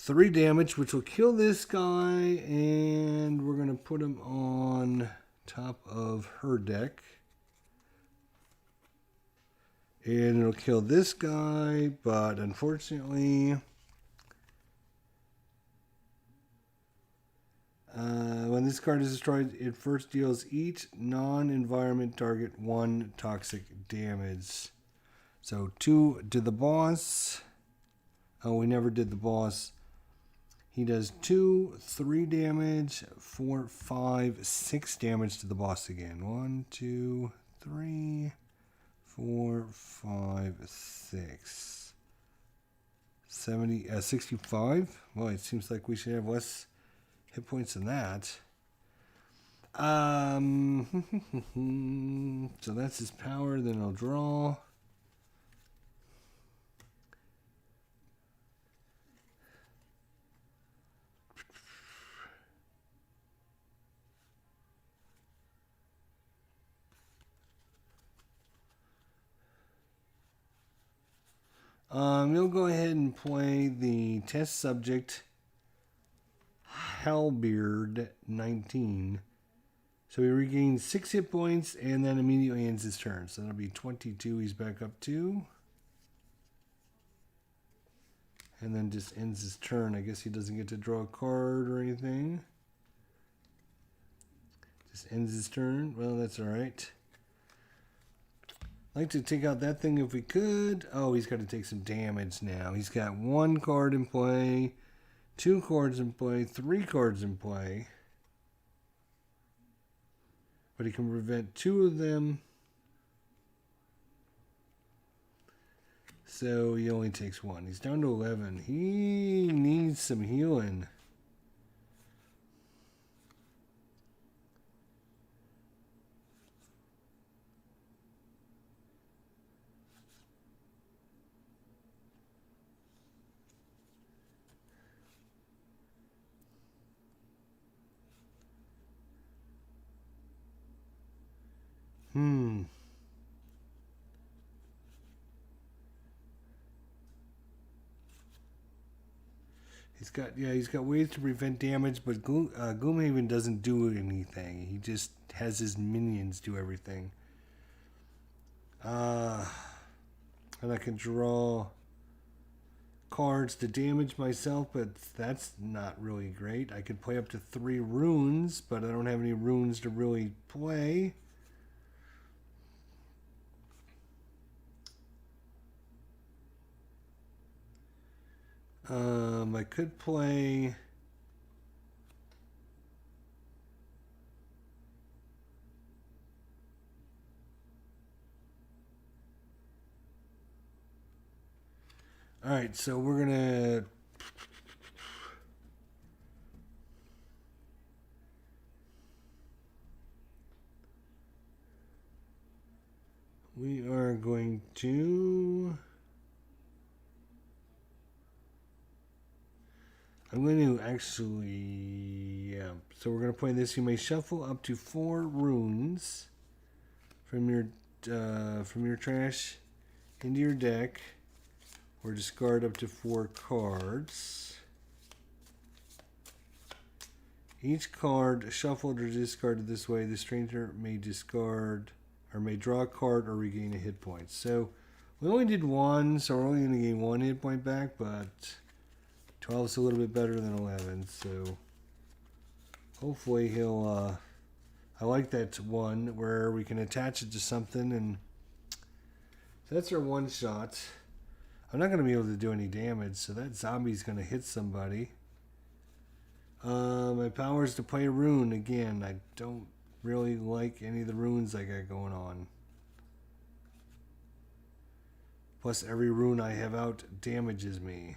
3 damage, which will kill this guy, and we're going to put him on top of her deck. And it'll kill this guy, but unfortunately, when this card is destroyed, it first deals each non-environment target 1 toxic damage. So 2 to the boss. Oh, we never did the boss. He does 2, 3 damage, 4, 5, 6 damage to the boss again. 1, 2, 3, 4, 5, 6. 65. Well, it seems like we should have less hit points than that. So that's his power. Then I'll draw. You'll go ahead and play the test subject Halbeard 19. So he regains 6 hit points and then immediately ends his turn. So that'll be 22 he's back up to. And then just ends his turn. I guess he doesn't get to draw a card or anything. Just ends his turn. Well, that's alright. I'd like to take out that thing if we could. Oh, he's got to take some damage now. He's got 1 card in play, 2 cards in play, 3 cards in play. But he can prevent 2 of them. So he only takes 1. He's down to 11. He needs some healing. He's got ways to prevent damage, but Gloomweaver doesn't do anything. He just has his minions do everything. And I can draw cards to damage myself, but that's not really great. I could play up to 3 runes, but I don't have any runes to really play. I could play... Alright, so we're gonna... We are going to... I'm going to actually, yeah. So we're going to play this. You may shuffle up to 4 runes from your trash into your deck, or discard up to 4 cards. Each card shuffled or discarded this way, the stranger may discard or may draw a card or regain a hit point. So we only did 1, so we're only going to gain 1 hit point back, but 12 is a little bit better than 11, so hopefully he'll, I like that one where we can attach it to something, and so that's our one shot. I'm not going to be able to do any damage, so that zombie's going to hit somebody. My power is to play a rune. Again, I don't really like any of the runes I got going on. Plus every rune I have out damages me.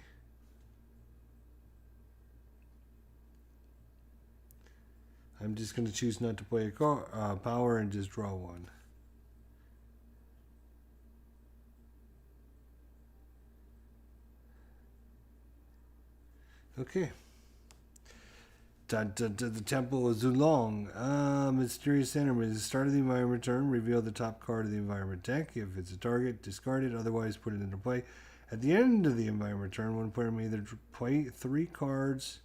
I'm just going to choose not to play a power and just draw 1. Okay. The Temple of Zulong. Mysterious enemy. At the start of the environment turn, reveal the top card of the environment deck. If it's a target, discard it. Otherwise, put it into play. At the end of the environment turn, one player may either play 3 cards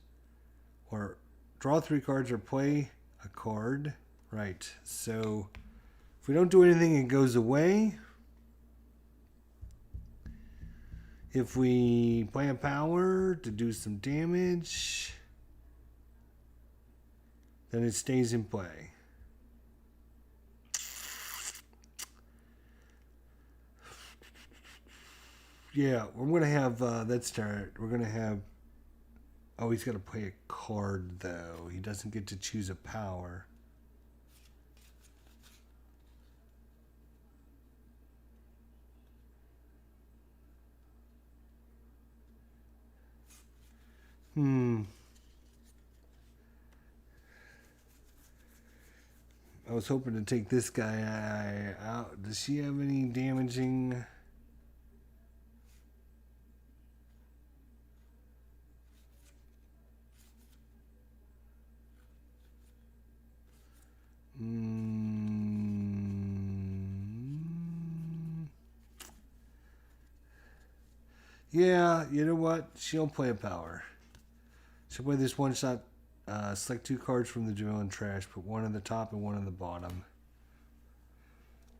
or draw 3 cards or play a card. Right. So if we don't do anything, it goes away. If we play a power to do some damage, then it stays in play. Yeah, we're going to have, let's start. We're going to have, oh, he's got to play a card, though. He doesn't get to choose a power. I was hoping to take this guy out. Does she have any damaging? Yeah, you know what? She'll play a power. She'll play this one shot. Select 2 cards from the drill and trash. Put 1 on the top and 1 on the bottom.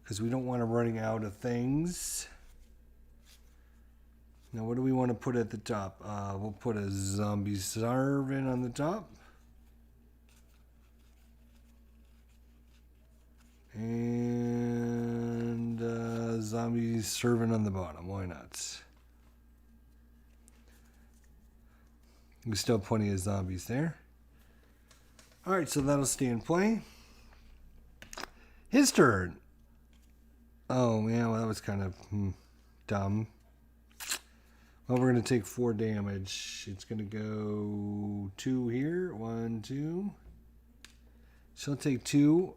Because we don't want her running out of things. Now, what do we want to put at the top? We'll put a zombie servant on the top. And zombie servant on the bottom. Why not? There's still plenty of zombies there. Alright, so that'll stay in play. His turn. Oh, yeah, well, that was kind of dumb. Well, we're going to take 4 damage. It's going to go 2 here. 1, 2. She'll take 2.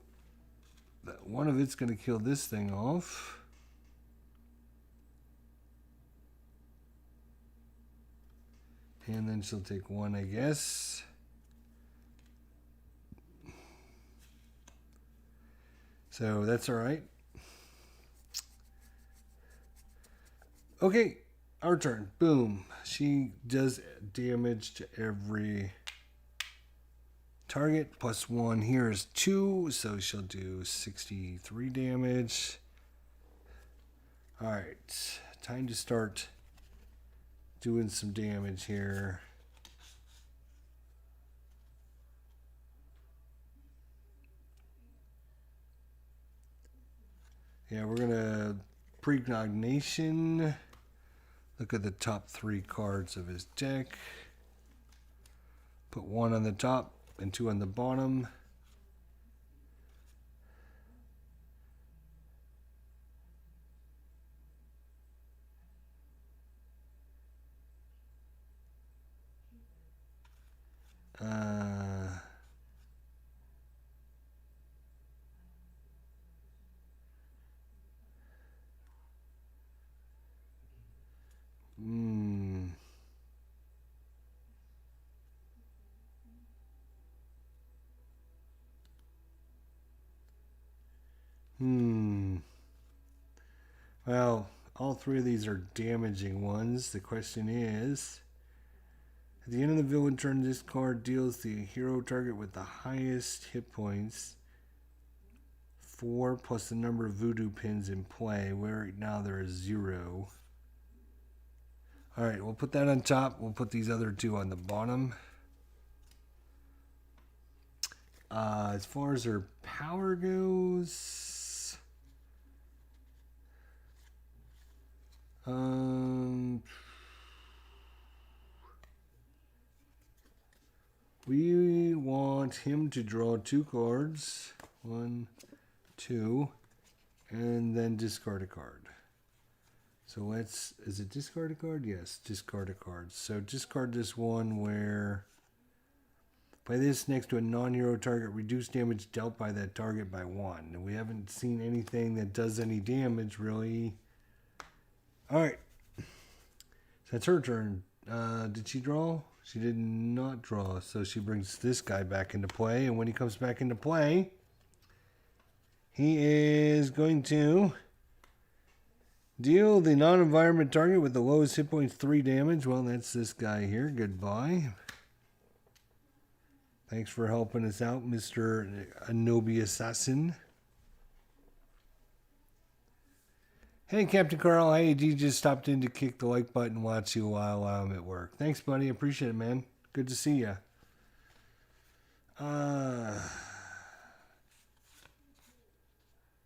One of it's going to kill this thing off. And then she'll take 1, I guess. So that's all right. Okay, our turn. Boom. She does damage to every target. Plus 1 here is 2, so she'll do 63 damage. All right, time to start doing some damage here. Yeah, we're going to precognition. Look at the top 3 cards of his deck. Put 1 on the top and 2 on the bottom. Well, all 3 of these are damaging ones. The question is, at the end of the villain turn, this card deals the hero target with the highest hit points 4 plus the number of voodoo pins in play, where right now there is 0. Alright, we'll put that on top. We'll put these other 2 on the bottom. As far as her power goes, we want him to draw 2 cards. 1, 2, and then discard a card. So let's, is it discard a card? Yes, discard a card. So discard this one where play this next to a non-hero target, reduce damage dealt by that target by 1. And we haven't seen anything that does any damage really. Alright. So that's her turn. Did she draw? She did not draw. So she brings this guy back into play. And when he comes back into play, he is going to Deal the non-environment target with the lowest hit points 3 damage. Well, that's this guy here. Goodbye. Thanks for helping us out, Mr. Anobi Assassin. Hey, Captain Carl. Hey, you just stopped in to kick the like button, watch you while I'm at work. Thanks, buddy. Appreciate it, man. Good to see you.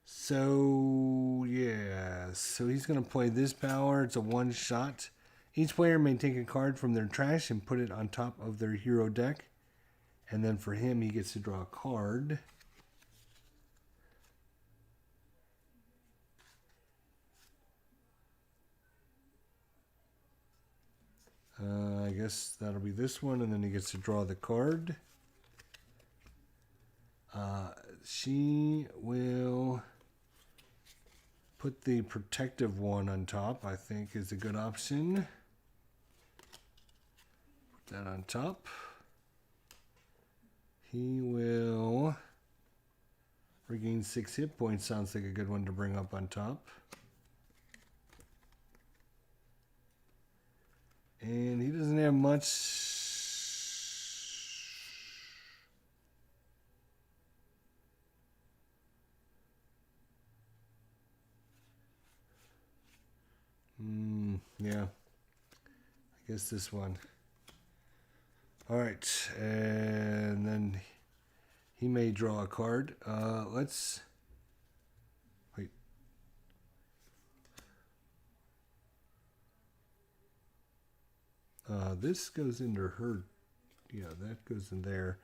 So, yeah. So he's going to play this power. It's a one-shot. Each player may take a card from their trash and put it on top of their hero deck. And then for him, he gets to draw a card. I guess that'll be this one, and then he gets to draw the card. She will put the protective one on top, I think is a good option. Put that on top. He will regain 6 hit points. Sounds like a good one to bring up on top. And he doesn't have much. Yeah. I guess this one. All right. And then he may draw a card. Let's wait. This goes into her. Yeah, that goes in there.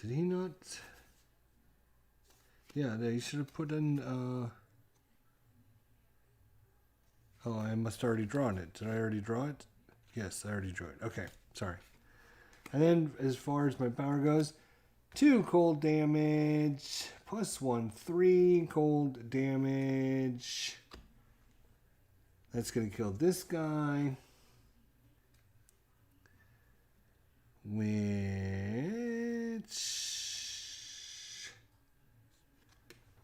Did he not? Yeah, he should have put in. Oh, I must already drawn it. Did I already draw it? Yes, I already drew it. Okay, sorry. And then as far as my power goes, 2 cold damage, +1, 3 cold damage. That's going to kill this guy. Which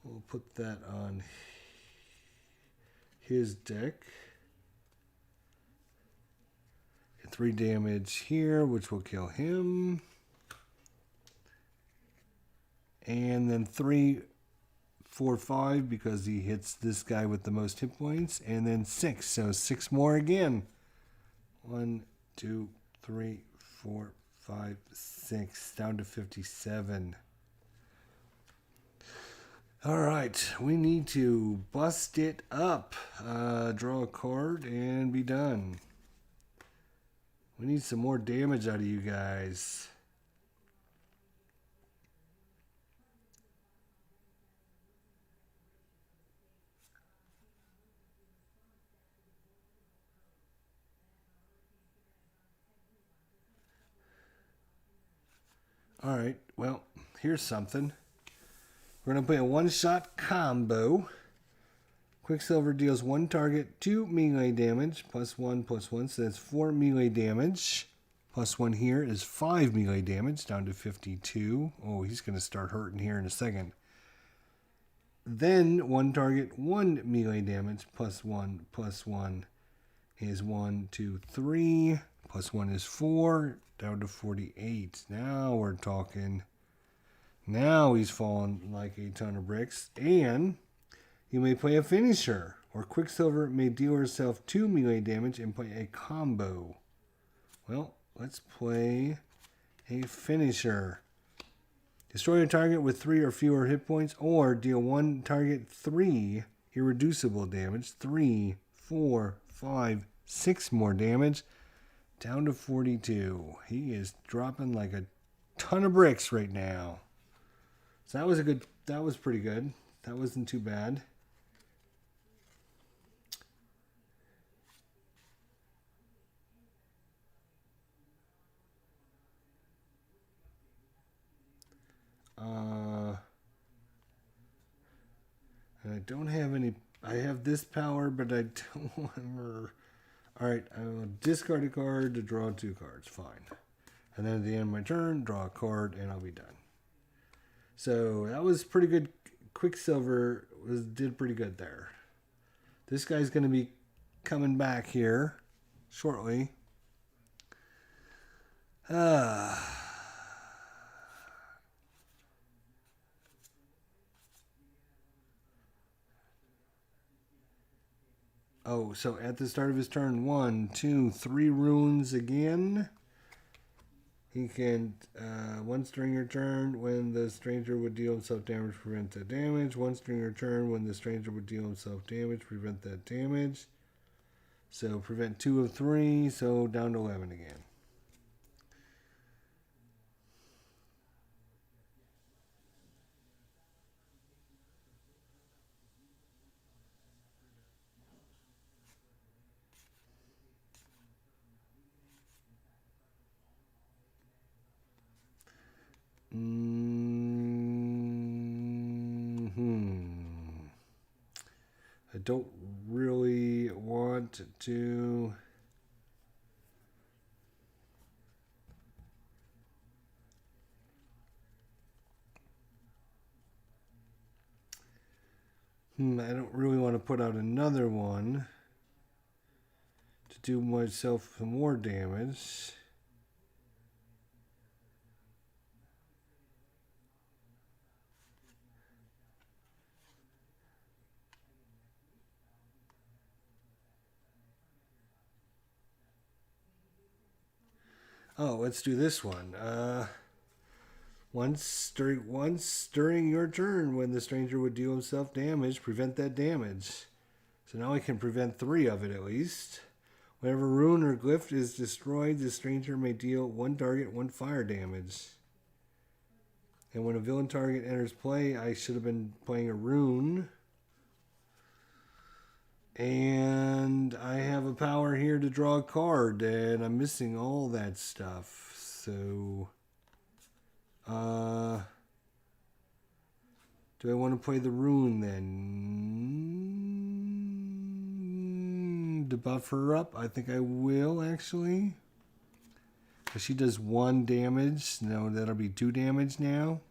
we'll put that on his deck. 3 damage here, which will kill him. And then 3, 4, 5 because he hits this guy with the most hit points. And then 6, so 6 more again. 1, 2, 3, 4, 5, 6, down to 57. All right, we need to bust it up. Draw a card and be done. We need some more damage out of you guys. All right, well, here's something. We're going to play a one-shot combo. Quicksilver deals 1 target 2 melee damage, +1/+1, so that's 4 melee damage. +1 here is 5 melee damage, down to 52. Oh, he's going to start hurting here in a second. Then 1 target 1 melee damage, +1/+1 is 1, 2, 3. +1 is 4, down to 48. Now we're talking. Now he's falling like a ton of bricks. And you may play a finisher, or Quicksilver may deal herself 2 melee damage and play a combo. Well, let's play a finisher. Destroy a target with 3 or fewer hit points, or deal 1 target 3 irreducible damage, 3, 4, 5, 6 more damage, down to 42. He is dropping like a ton of bricks right now. So that was pretty good. That wasn't too bad. And I don't have any. I have this power, but I don't want her. All right, I will discard a card to draw 2 cards. Fine. And then at the end of my turn, draw a card, and I'll be done. So that was pretty good. Quicksilver did pretty good there. This guy's going to be coming back here shortly. Oh, so at the start of his turn, 1, 2, 3 runes again. He can, once during your turn, when the stranger would deal himself damage, prevent that damage. Once during your turn, when the stranger would deal himself damage, prevent that damage. So prevent 2 of 3, so down to 11 again. I don't really want to. I don't really want to put out another one to do myself some more damage. Oh, let's do this one. Once during your turn, when the stranger would deal himself damage, prevent that damage. So now I can prevent 3 of it at least. Whenever rune or glyph is destroyed, the stranger may deal 1 target, 1 fire damage. And when a villain target enters play, I should have been playing a rune. And I have a power here to draw a card, and I'm missing all that stuff. So, do I want to play the rune then? To buff her up? I think I will, actually. Because she does 1 damage. No, that'll be 2 damage now.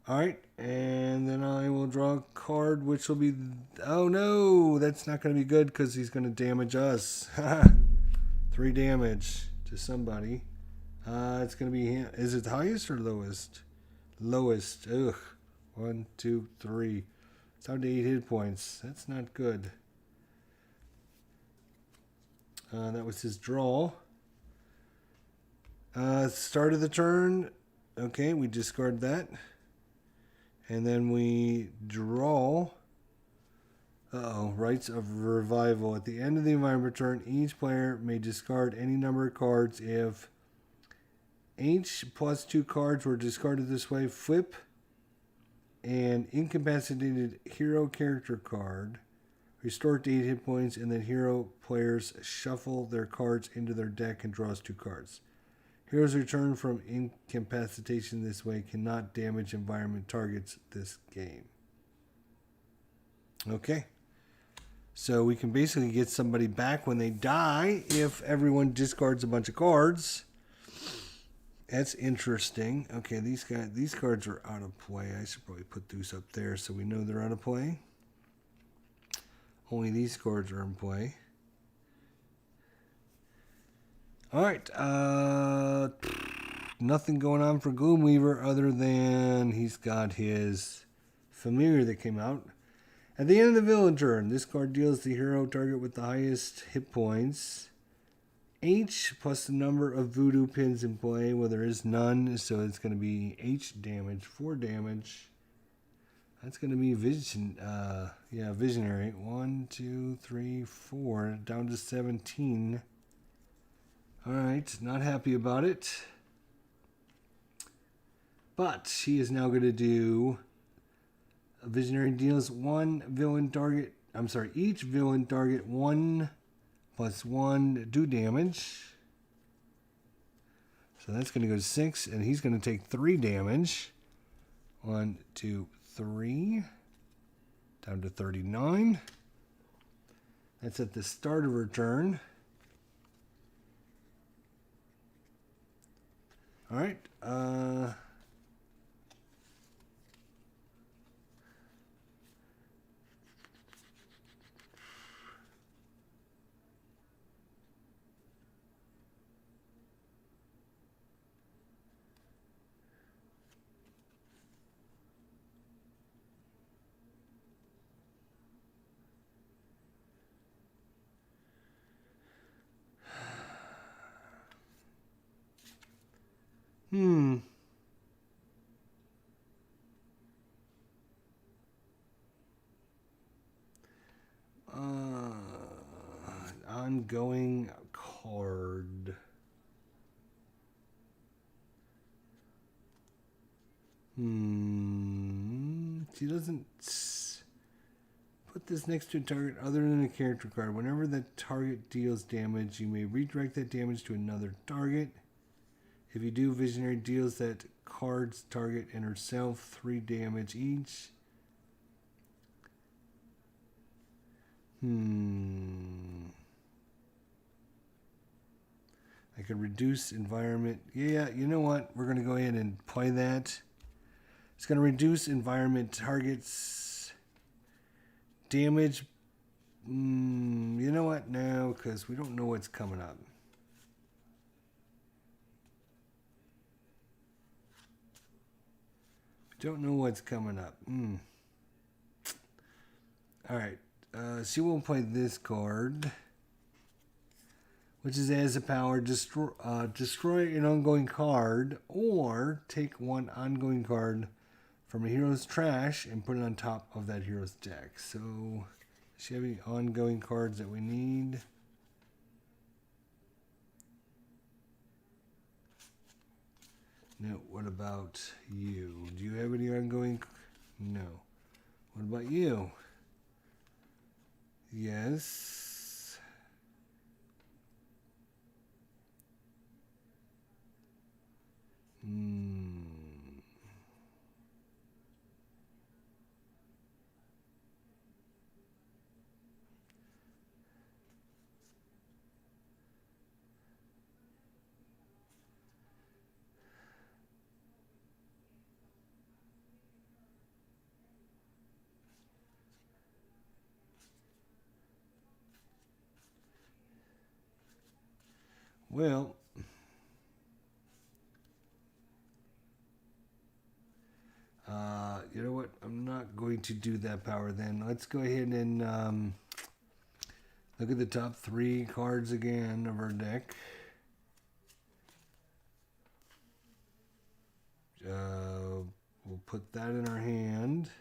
Alright, and then I will draw a card, which will be... Oh no, that's not going to be good because he's going to damage us. 3 damage to somebody. It's going to be... Is it highest or lowest? Lowest. Ugh. 1, 2, 3. It's down to 8 hit points. That's not good. That was his draw. Start of the turn. Okay, we discard that. And then we draw. Rites of Revival. At the end of the environment turn, each player may discard any number of cards. If H plus 2 cards were discarded this way, flip an incapacitated hero character card, restore it to 8 hit points, and then hero players shuffle their cards into their deck and draws 2 cards. Heroes returned from incapacitation this way cannot damage environment targets this game. Okay. So we can basically get somebody back when they die if everyone discards a bunch of cards. That's interesting. Okay, these cards are out of play. I should probably put these up there so we know they're out of play. Only these cards are in play. Alright, nothing going on for Gloomweaver other than he's got his familiar that came out. At the end of the villain turn, this card deals the hero target with the highest hit points H plus the number of voodoo pins in play. Well, there is none, so it's going to be H damage, 4 damage. That's going to be visionary. 1, 2, 3, 4, down to 17. Alright, not happy about it. But she is now going to do a visionary deals each villain target 1 plus 1 do damage. So that's going to go to 6, and he's going to take 3 damage. 1, 2, 3. Down to 39. That's at the start of her turn. Alright, Ongoing card. She doesn't put this next to a target other than a character card. Whenever the target deals damage, you may redirect that damage to another target. If you do, Visionary deals that card's target and herself 3 damage each. I could reduce environment. Yeah, you know what? We're going to go ahead and play that. It's going to reduce environment targets damage. You know what? No, because we don't know what's coming up. Don't know what's coming up. Alright. She won't play this card, which is as a power, destroy an ongoing card, or take one ongoing card from a hero's trash and put it on top of that hero's deck. So, does she have any ongoing cards that we need? No. What about you? Do you have any ongoing? No. What about you? Yes. Well, you know what? I'm not going to do that power then. Let's go ahead and look at the top 3 cards again of our deck. We'll put that in our hand.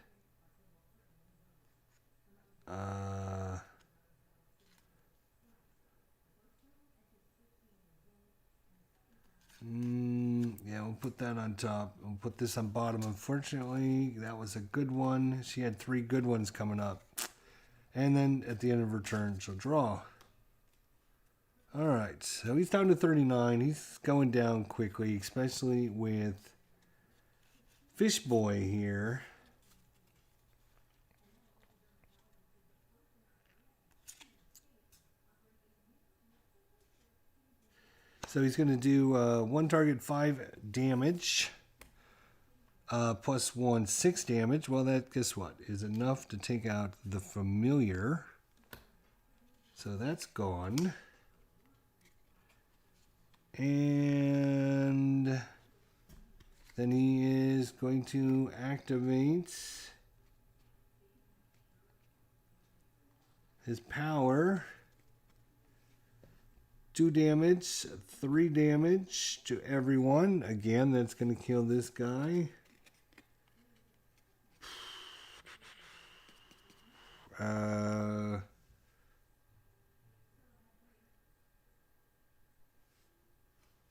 Yeah, we'll put that on top. We'll put this on bottom. Unfortunately, that was a good one. She had 3 good ones coming up. And then at the end of her turn, she'll draw. Alright, so he's down to 39. He's going down quickly, especially with Fish Boy here. So he's going to do 1 target 5 damage, plus 1 6 damage. Well, that, guess what, is enough to take out the familiar. So that's gone. And then he is going to activate his power. 2 damage, 3 damage to everyone. Again, that's going to kill this guy.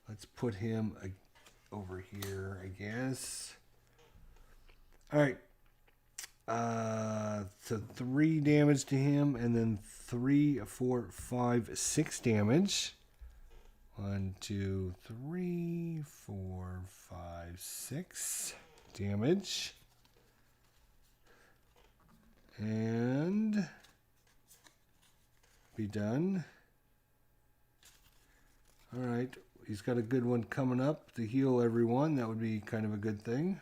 Let's put him over here, I guess. Alright. So 3 damage to him, and then 3, 4, 5, 6 damage. 1, 2, 3, 4, 5, 6 damage. And be done. Alright, he's got a good one coming up to heal everyone. That would be kind of a good thing.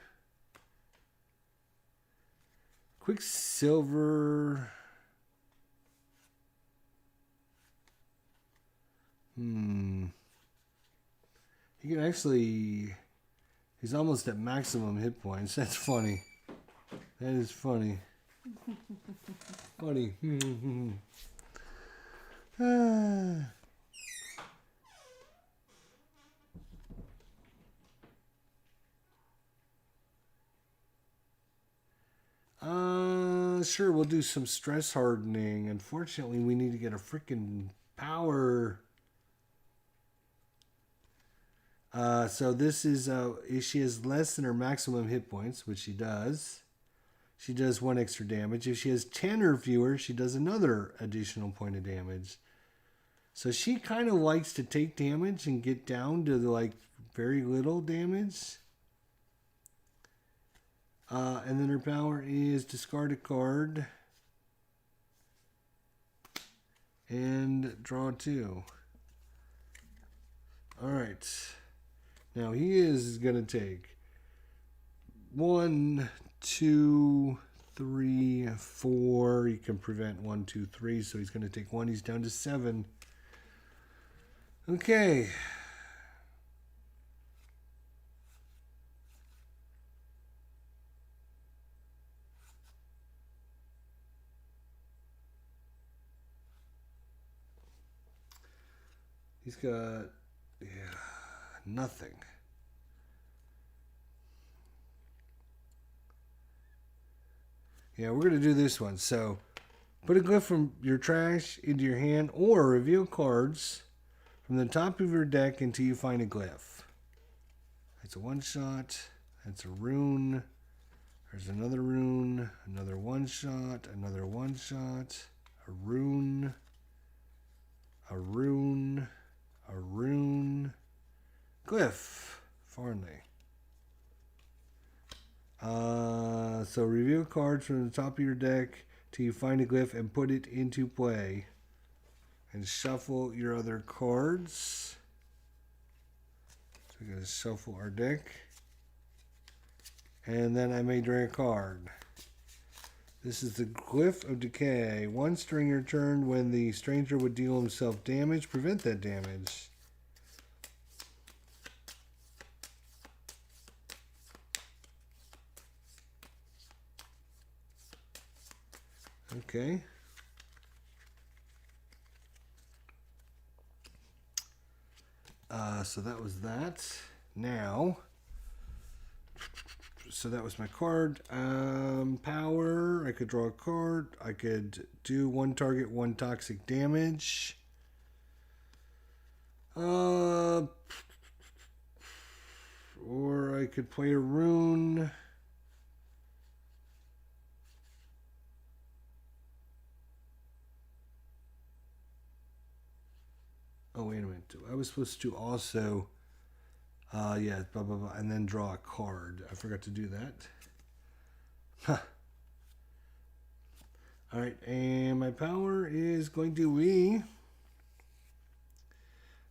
Quicksilver. He can actually... He's almost at maximum hit points. That's funny. That is funny. Funny. Sure, we'll do some stress hardening. Unfortunately, we need to get a freaking power. So this is, if she has less than her maximum hit points, which she does, she does 1 extra damage. If she has 10 or fewer, she does another additional point of damage. So she kind of likes to take damage and get down to like very little damage. And then her power is discard a card and draw 2. Alright. Now he is going to take 1, 2, 3, 4. You can prevent 1, 2, 3. So he's going to take 1. He's down to 7. Okay. He's got, nothing. Yeah, we're going to do this one. So, put a glyph from your trash into your hand or reveal cards from the top of your deck until you find a glyph. That's a one-shot. That's a rune. There's another rune. Another one-shot. Another one-shot. A rune. A rune. A rune. Glyph. Farnley. So reveal cards from the top of your deck till you find a glyph and put it into play. And shuffle your other cards. So we're going to shuffle our deck. And then I may draw a card. This is the Glyph of Decay. Once during your turn, when the stranger would deal himself damage, prevent that damage. Okay. So that was that. Now, so that was my card. Power, I could draw a card. I could do 1 target, 1 toxic damage. Or I could play a rune. Oh, wait a minute. I was supposed to also, yeah, blah, blah, blah, and then draw a card. I forgot to do that. Huh. All right, and my power is going to be,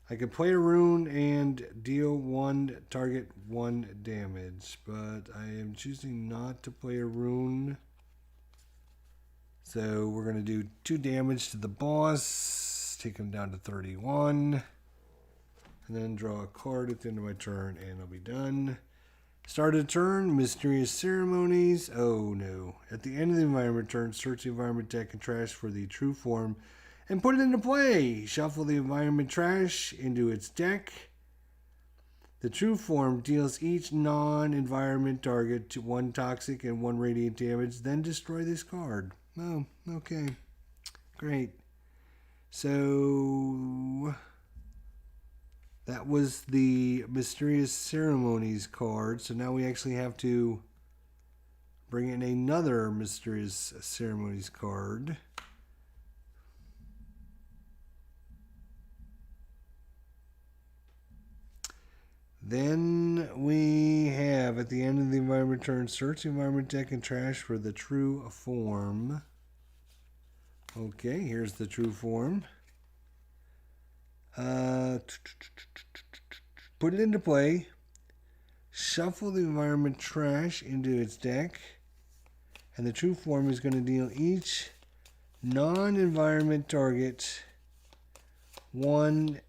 I can play a rune and deal 1 target 1 damage, but I am choosing not to play a rune. So we're going to do 2 damage to the boss. Take him down to 31. And then draw a card at the end of my turn, and I'll be done. Start a turn, Mysterious Ceremonies. Oh no. At the end of the environment turn, search the environment deck and trash for the true form and put it into play. Shuffle the environment trash into its deck. The true form deals each non-environment target to 1 toxic and 1 radiant damage, then destroy this card. Oh, okay. Great. So that was the Mysterious Ceremonies card. So now we actually have to bring in another Mysterious Ceremonies card. Then we have, at the end of the environment turn, search the environment deck and trash for the true form. Okay, here's the true form. Put it into play. Shuffle the environment trash into its deck. And the true form is going to deal each non-environment target 1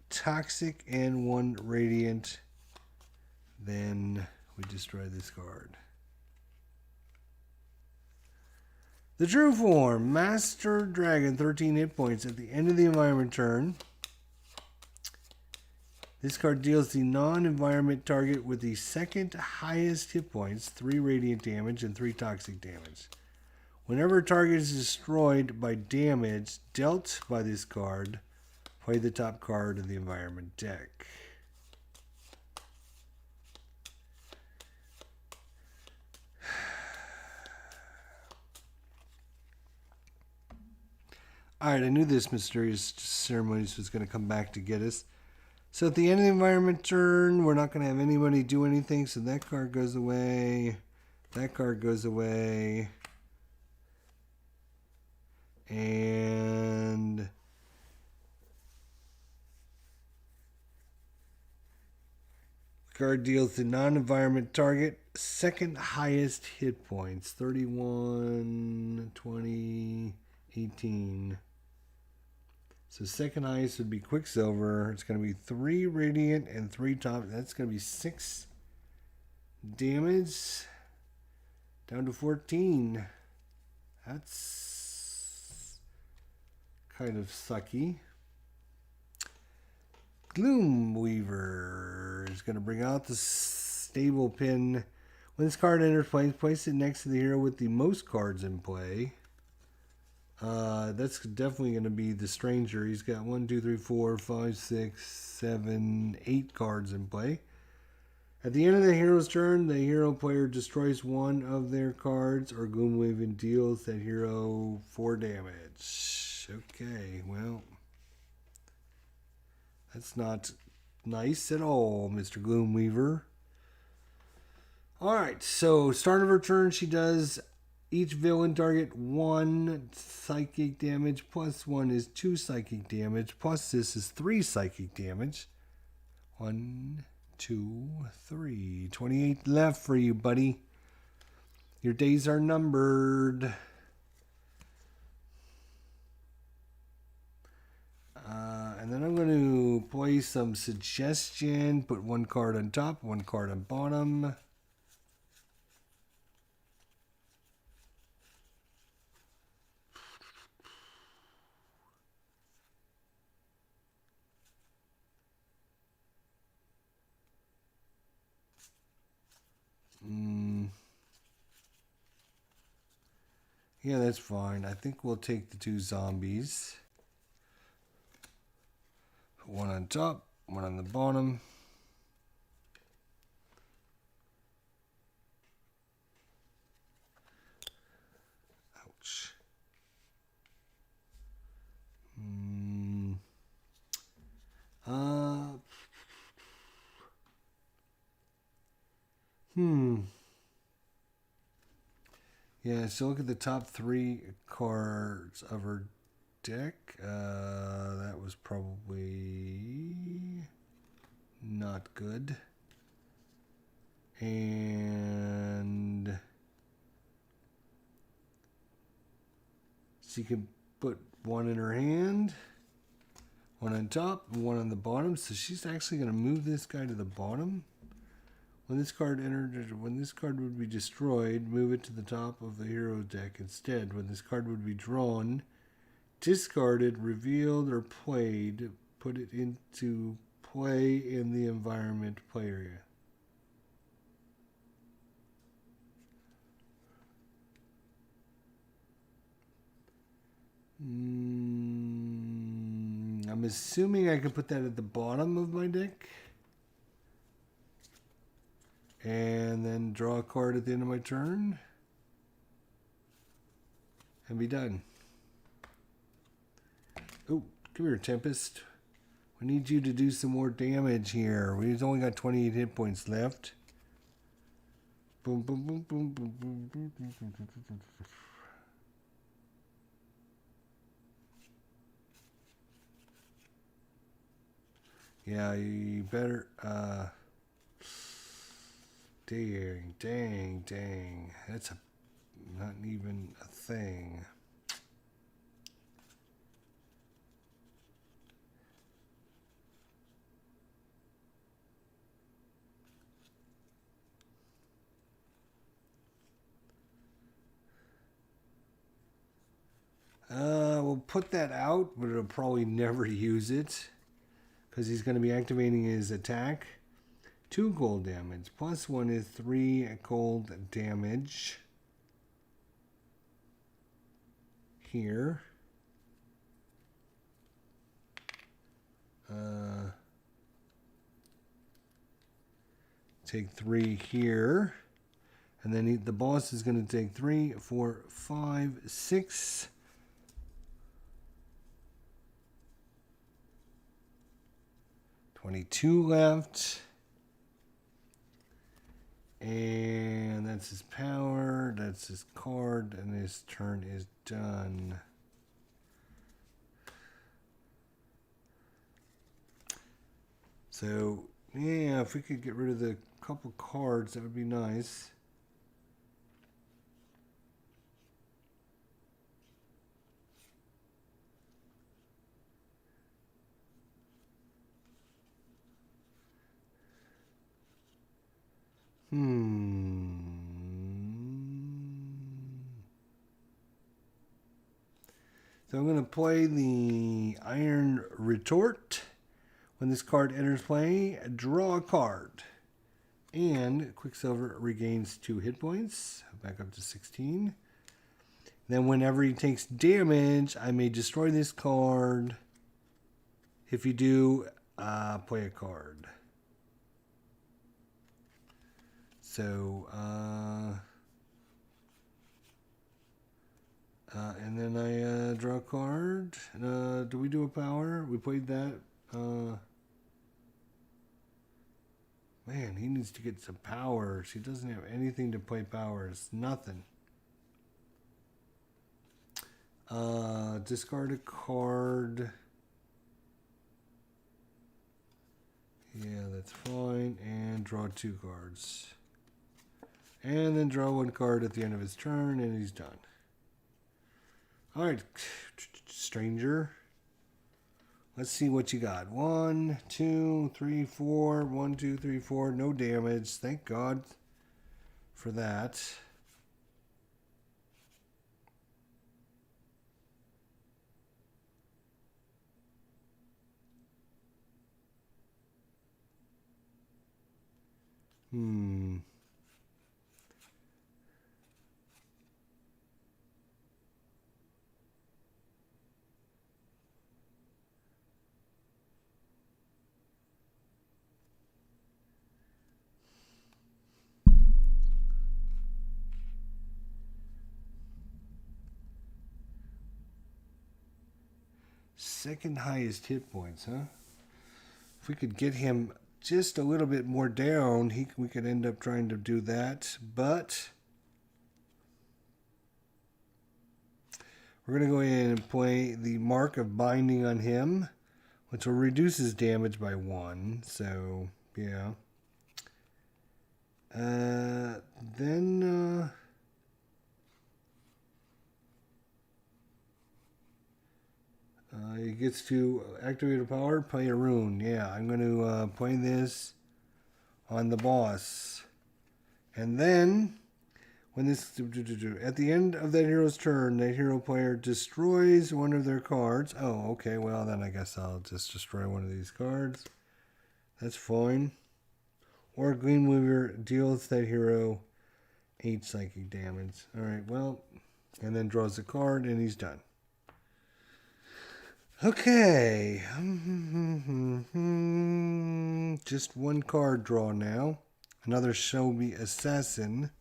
toxic and 1 radiant. Then we destroy this card. The true form, Master Dragon, 13 hit points at the end of the environment turn. This card deals the non-environment target with the second highest hit points, 3 radiant damage and 3 toxic damage. Whenever a target is destroyed by damage dealt by this card, play the top card of the environment deck. Alright, I knew this mysterious ceremonies was going to come back to get us. So at the end of the environment turn, we're not going to have anybody do anything, so that card goes away. That card goes away. And card deals to non-environment target second highest hit points. 31, 20, 18. So second highest would be Quicksilver. It's going to be 3 radiant and 3 top. That's going to be 6 damage. Down to 14. That's kind of sucky. Gloomweaver is going to bring out the stable pin. When this card enters play, place it next to the hero with the most cards in play. That's definitely going to be the stranger. He's got 1, 2, 3, 4, 5, 6, 7, 8 cards in play. At the end of the hero's turn, the hero player destroys one of their cards, or Gloomweaver deals that hero 4 damage. Okay, well, that's not nice at all, Mr. Gloomweaver. Alright, so start of her turn, she does each villain target 1 psychic damage, plus 1 is 2 psychic damage, plus this is 3 psychic damage. 1, 2, 3. 28 left for you, buddy. Your days are numbered. And then I'm going to play some suggestion. Put 1 card on top, 1 card on bottom. Yeah, that's fine. I think we'll take the 2 zombies. Put 1 on top, 1 on the bottom. Ouch. Yeah, so look at the top 3 cards of her deck. That was probably not good. And she can put 1 in her hand, 1 on top, 1 on the bottom. So she's actually going to move this guy to the bottom. When this card would be destroyed, move it to the top of the hero deck instead. When this card would be drawn, discarded, revealed, or played, put it into play in the environment play area. I'm assuming I can put that at the bottom of my deck. And then draw a card at the end of my turn. And be done. Oh, come here, Tempest. We need you to do some more damage here. We've only got 28 hit points left. Boom, boom, boom, boom, boom, boom, boom, boom, boom, boom, boom. Yeah, you better, dang. That's not even a thing. We'll put that out, but it'll probably never use it because he's going to be activating his attack. 2 cold damage. Plus 1 is 3 cold damage. here. Take 3 here. And then the boss is going to take 3, 4, 5, 6. $22 left. And that's his power. That's his card. And his turn is done. So, yeah, if we could get rid of the couple cards, that would be nice. So I'm going to play the Iron Retort. When this card enters play, draw a card. And Quicksilver regains 2 hit points, back up to 16. Then whenever he takes damage, I may destroy this card. If you do, play a card. So, and then I draw a card. Do we do a power? We played that. Man, he needs to get some powers. He doesn't have anything to play powers. Nothing. Discard a card. Yeah, that's fine. And draw 2 cards. And then draw 1 card at the end of his turn, and he's done. Alright, stranger. Let's see what you got. 1, 2, 3, 4. 1, 2, 3, 4. No damage. Thank God for that. Second highest hit points, huh? If we could get him just a little bit more down, we could end up trying to do that. But we're going to go ahead and play the Mark of Binding on him, which will reduce his damage by 1. So, yeah. Then... he gets to activate a power, play a rune. Yeah, I'm going to play this on the boss. And then, when this at the end of that hero's turn, that hero player destroys one of their cards. Oh, okay, well then I guess I'll just destroy one of these cards. That's fine. Or Gloomweaver deals that hero 8 psychic damage. Alright, well, and then draws a card and he's done. Okay. Just 1 card draw now. Another Shelby Assassin.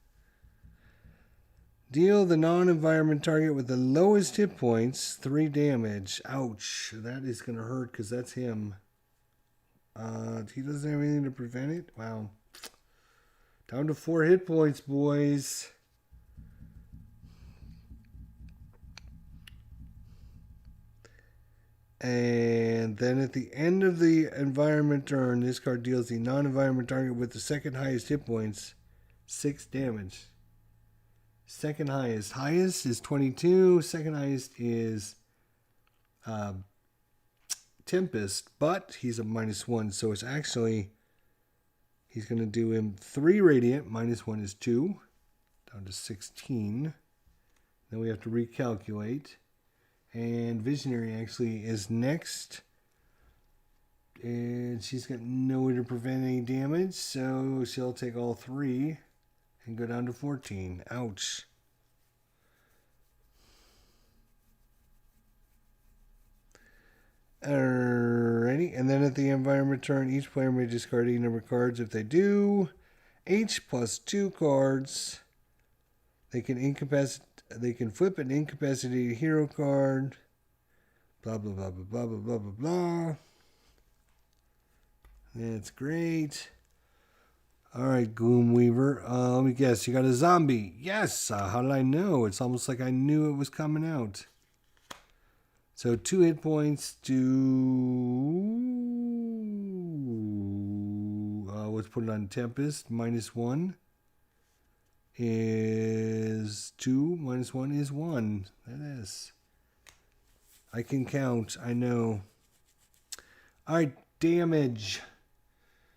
Deal the non-environment target with the lowest hit points 3 damage. Ouch. That is going to hurt because that's him. He doesn't have anything to prevent it? Wow. Down to 4 hit points, boys. And then at the end of the environment turn, this card deals the non-environment target with the second highest hit points 6 damage. Second highest. Highest is 22. Second highest is Tempest, but he's a -1, so it's actually, he's going to do him 3 radiant. -1 is 2. Down to 16. Then we have to recalculate. And Visionary actually is next. And she's got no way to prevent any damage, so she'll take all 3 and go down to 14. Ouch. Alrighty, and then at the environment turn, each player may discard a number of cards. If they do, H plus 2 cards. They can flip an incapacitated hero card. Blah blah blah blah blah blah blah blah. That's great. Alright, Gloomweaver. Let me guess. You got a zombie. Yes. How did I know? It's almost like I knew it was coming out. So 2 hit points to... let's put it on Tempest. -1 is 2. -1 is 1. That is. I can count. I know. Alright, damage.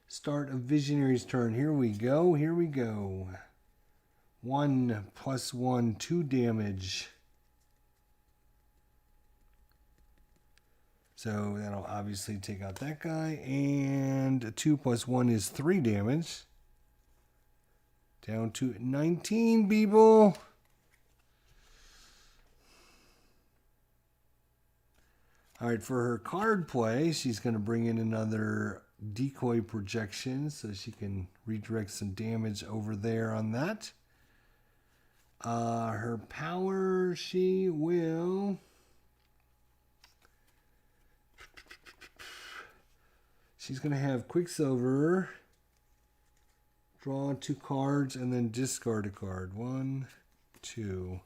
Start of Visionary's turn. Here we go. Here we go. 1 + 1, 2 damage. So that'll obviously take out that guy. And 2 + 1 is 3 damage. Down to 19, people. Alright, for her card play, she's going to bring in another decoy projection so she can redirect some damage over there on that. Her power, she will... She's going to have Quicksilver, draw 2 cards, and then discard a card. 1, 2.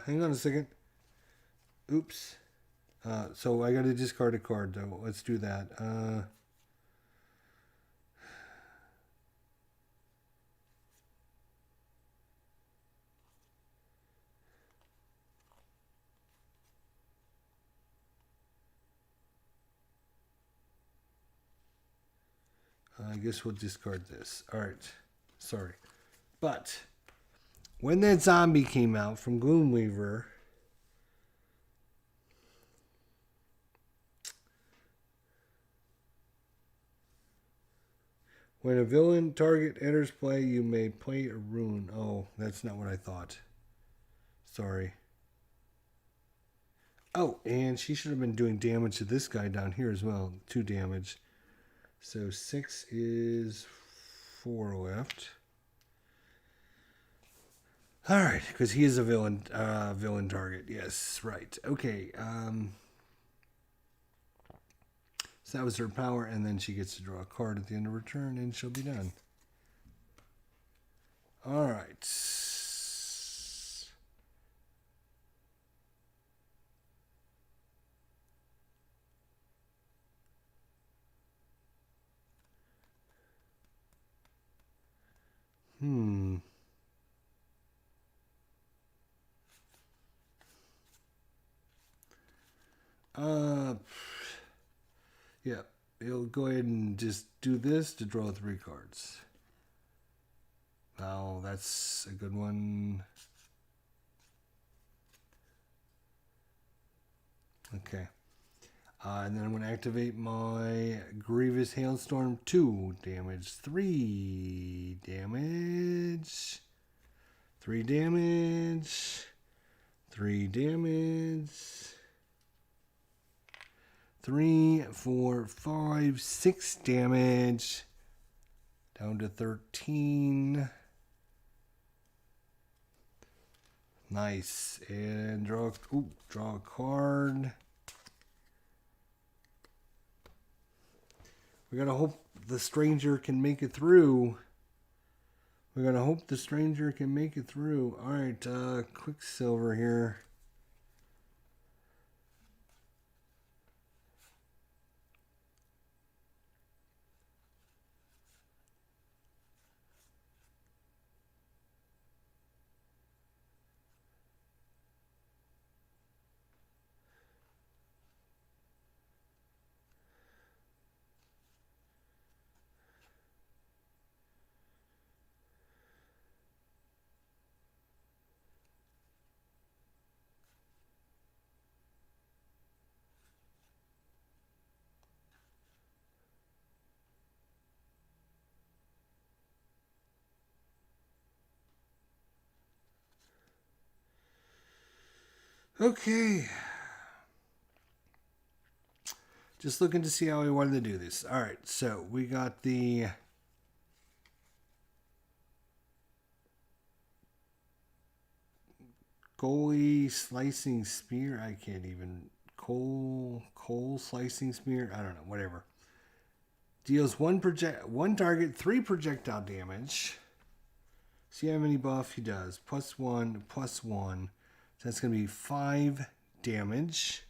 Hang on a second. Oops. So I got to discard a card, though. Let's do that. I guess we'll discard this. All right. Sorry. But when that zombie came out from Gloomweaver... When a villain target enters play, you may play a rune. Oh, that's not what I thought. Sorry. Oh, and she should have been doing damage to this guy down here as well. 2 damage. So 6 is 4 left. Alright, because he is a villain target. Yes, right. Okay. So that was her power, and then she gets to draw a card at the end of her turn, and she'll be done. All right. Yeah, you'll go ahead and just do this to draw 3 cards. Now, that's a good one. Okay. And then I'm going to activate my Grievous Hailstorm. 2 damage. 3 damage. 3 damage. 3 damage. 3, 4, 5, 6 damage. Down to 13. Nice. And draw a card. We gotta hope the stranger can make it through. We're gonna hope the stranger can make it through. Alright, Quicksilver here. Okay. Just looking to see how we wanted to do this. All right, so we got the goalie slicing spear. I can't even coal slicing spear. I don't know. Whatever. Deals one target 3 projectile damage. See how many buff he does. +1, +1. So that's going to be 5 damage.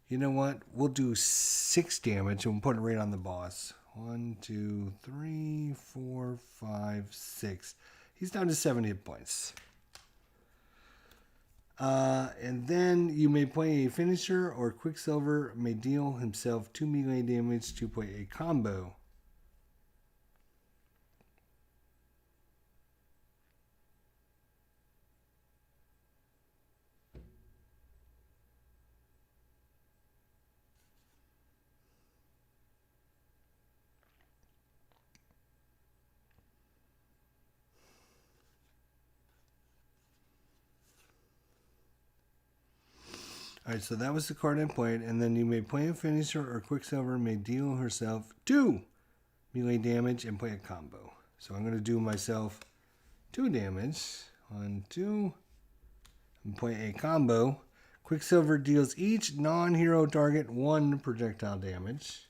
You know what? We'll do 6 damage and we'll put it right on the boss. 1, 2, 3, 4, 5, 6. He's down to 7 hit points. And then you may play a finisher, or Quicksilver may deal himself 2 melee damage to play a combo. Alright, so that was the card I played. And then you may play a finisher, or Quicksilver may deal herself 2 melee damage and play a combo. So I'm going to do myself 2 damage. 1, 2. And play a combo. Quicksilver deals each non-hero target 1 projectile damage.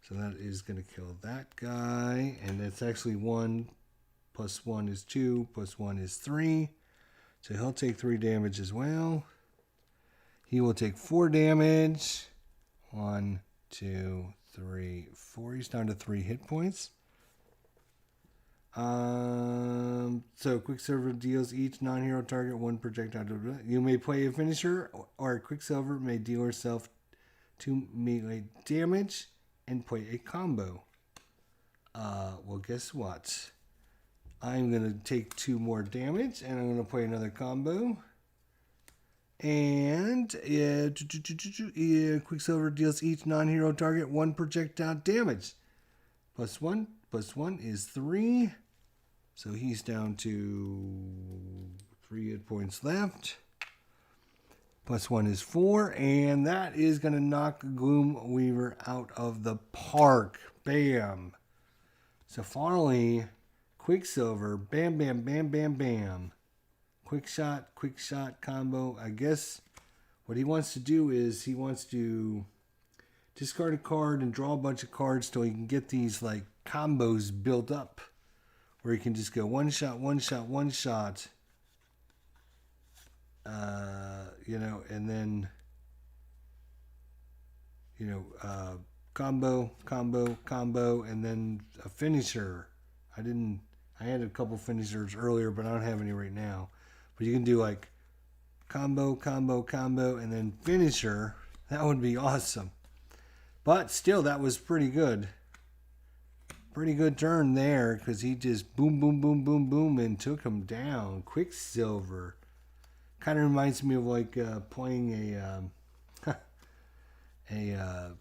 So that is going to kill that guy. And that's actually 1 + 1 is 2, + 1 is 3. So he'll take 3 damage as well. He will take 4 damage. 1, 2, 3, 4. He's down to 3 hit points. So Quicksilver deals each non-hero target 1 projectile. You may play a finisher, or Quicksilver may deal herself 2 melee damage and play a combo. Well, guess what? I'm going to take 2 more damage, and I'm going to play another combo. And Quicksilver deals each non-hero target 1 projectile damage. +1 + 1 is 3. So he's down to 3 hit points left. +1 is 4. And that is going to knock Gloomweaver out of the park. Bam. So finally, Quicksilver. Bam, bam, bam, bam, bam. Quick shot combo. I guess what he wants to do is he wants to discard a card and draw a bunch of cards till he can get these like combos built up, where he can just go one shot, and then combo, and then a finisher. I had a couple finishers earlier, but I don't have any right now. But you can do like combo, and then finisher. That would be awesome. But still, that was pretty good. Pretty good turn there, because he just boom, and took him down. Quicksilver. Kind of reminds me of like playing a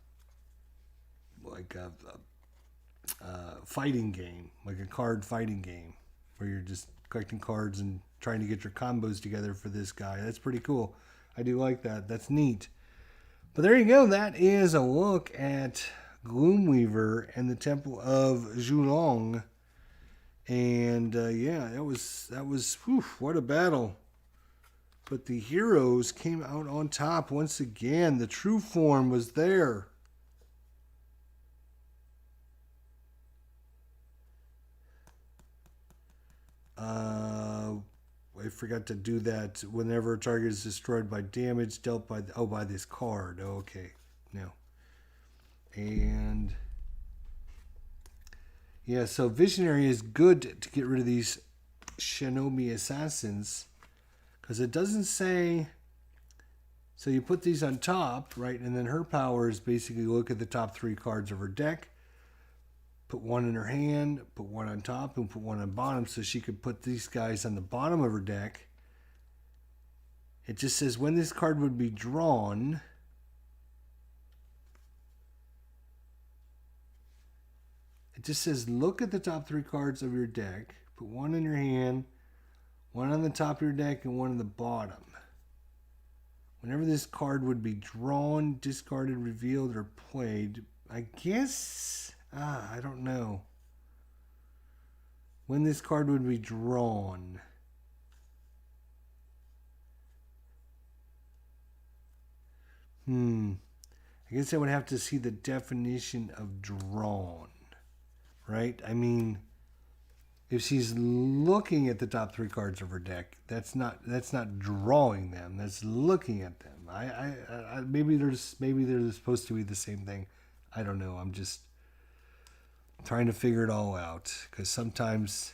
fighting game, like a card fighting game, where you're just collecting cards and trying to get your combos together for this guy. That's pretty cool. I do like that. That's neat. But there you go. That is a look at Gloomweaver and the Temple of Zhulong. And yeah, that was whew, what a battle. But the heroes came out on top once again. The true form was there. I forgot to do that. Whenever a target is destroyed by damage dealt by by this card. Oh, okay, no. And yeah, so Visionary is good to get rid of these Shinobi Assassins, because it doesn't say. So you put these on top, right? And then her power is basically look at the top 3 cards of her deck. Put 1 in her hand, put 1 on top, and put 1 on bottom, so she could put these guys on the bottom of her deck. It just says when this card would be drawn. It just says look at the top 3 cards of your deck, Put one in your hand, one on the top of your deck, and one on the bottom. Whenever this card would be drawn, discarded, revealed, or played, I guess, I don't know. When this card would be drawn. I guess I would have to see the definition of drawn, right? I mean, if she's looking at the top 3 cards of her deck, that's not drawing them. That's looking at them. Maybe they're supposed to be the same thing. I don't know. I'm just trying to figure it all out, because sometimes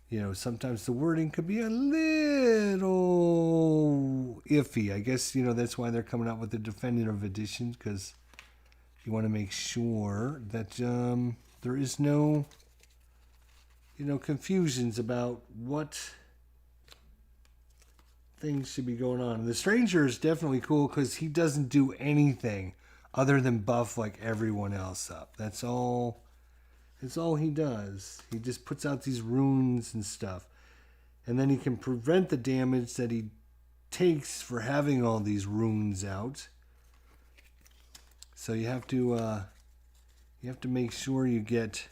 the wording could be a little iffy. I guess, that's why they're coming out with the definitive edition, because you want to make sure that there is no, confusions about what things should be going on. The Stranger is definitely cool because he doesn't do anything other than buff like everyone else up. That's all he does. He just puts out these runes and stuff. And then he can prevent the damage that he takes for having all these runes out. So you have to make sure you get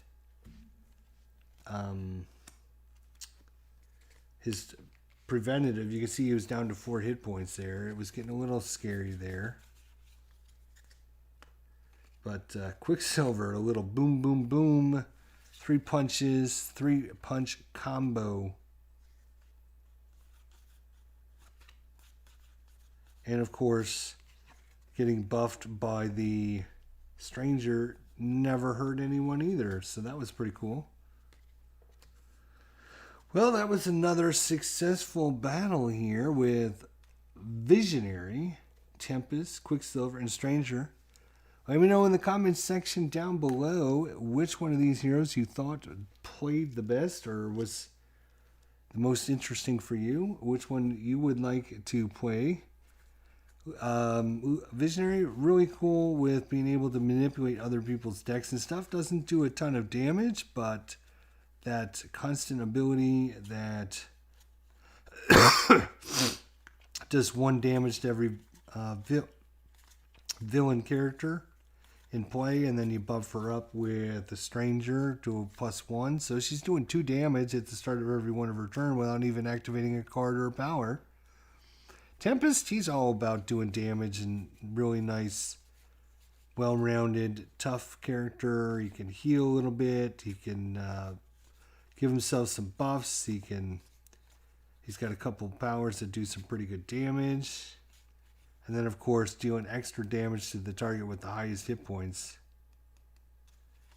his preventative. You can see he was down to 4 hit points there. It was getting a little scary there. But Quicksilver, a little boom, boom, boom. 3 punches, 3-punch combo. And of course, getting buffed by the Stranger never hurt anyone either. So that was pretty cool. Well, that was another successful battle here with Visionary, Tempest, Quicksilver, and Stranger. Let me know in the comments section down below which one of these heroes you thought played the best or was the most interesting for you. Which one you would like to play. Visionary, really cool with being able to manipulate other people's decks and stuff. Doesn't do a ton of damage, but that constant ability that does 1 damage to every villain character in play, and then you buff her up with the Stranger to a +1. So she's doing 2 damage at the start of every one of her turn without even activating a card or a power. Tempest, he's all about doing damage and really nice, well-rounded, tough character. He can heal a little bit. He can give himself some buffs. He's got a couple powers that do some pretty good damage. And then, of course, dealing extra damage to the target with the highest hit points.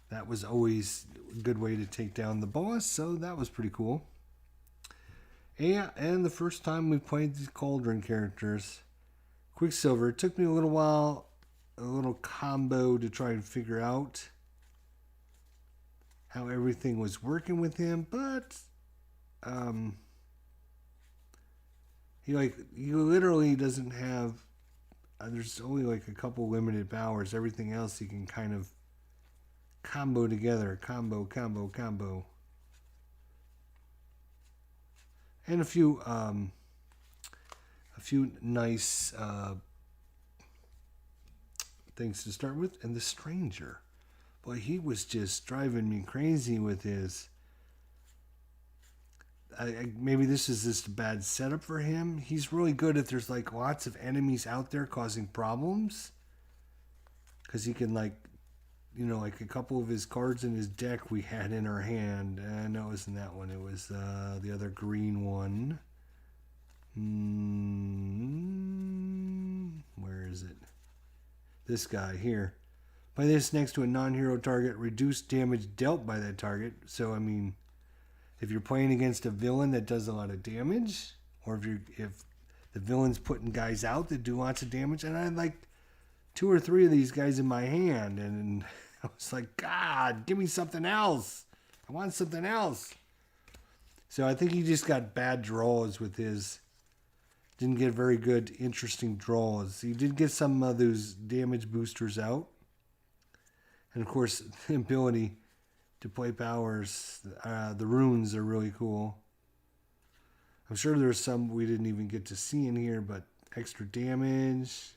That was always a good way to take down the boss, so that was pretty cool. Yeah, and the first time we played these Cauldron characters, Quicksilver, it took me a little while, a little combo to try and figure out how everything was working with him, but he literally doesn't have, there's only like a couple limited powers. Everything else he can kind of combo together, combo. And a few nice things to start with. And the Stranger, boy, he was just driving me crazy with his. Maybe this is just a bad setup for him. He's really good if there's like lots of enemies out there causing problems, because he can like a couple of his cards in his deck we had in our hand. No, it wasn't that one. It was the other green one. Where is it? This guy here. Play this next to a non-hero target. Reduce damage dealt by that target. So, I mean, if you're playing against a villain that does a lot of damage, or if the villain's putting guys out that do lots of damage, and I had like 2 or 3 of these guys in my hand, and I was like, God, give me something else. I want something else. So I think he just got bad draws with his. Didn't get very good, interesting draws. He did get some of those damage boosters out. And of course, the ability to play powers. The runes are really cool. I'm sure there's some we didn't even get to see in here, but extra damage.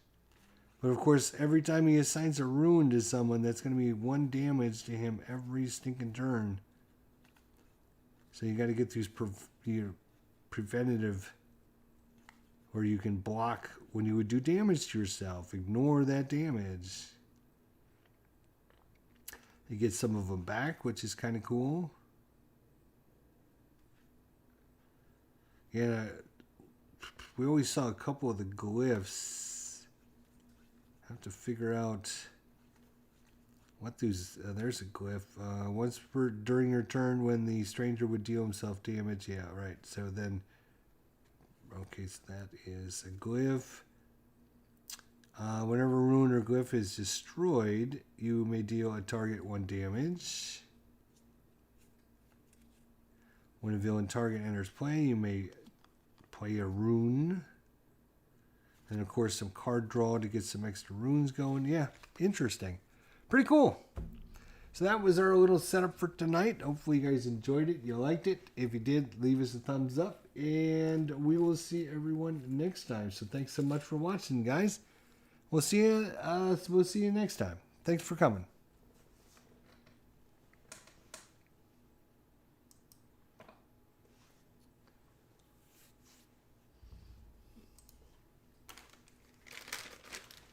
But of course, every time he assigns a rune to someone, that's going to be 1 damage to him every stinking turn. So you got to get these preventative, where you can block when you would do damage to yourself. Ignore that damage. You get some of them back, which is kind of cool. Yeah, we always saw a couple of the glyphs. Have to figure out what those. There's a glyph. Once during your turn, when the stranger would deal himself damage. Yeah, right. So then, okay, so that is a glyph. Whenever a rune or glyph is destroyed, you may deal a target 1 damage. When a villain target enters play, you may play a rune. And of course, some card draw to get some extra runes going. Yeah, interesting. Pretty cool. So that was our little setup for tonight. Hopefully you guys enjoyed it. You liked it. If you did, leave us a thumbs up. And we will see everyone next time. So thanks so much for watching, guys. We'll see you next time. Thanks for coming.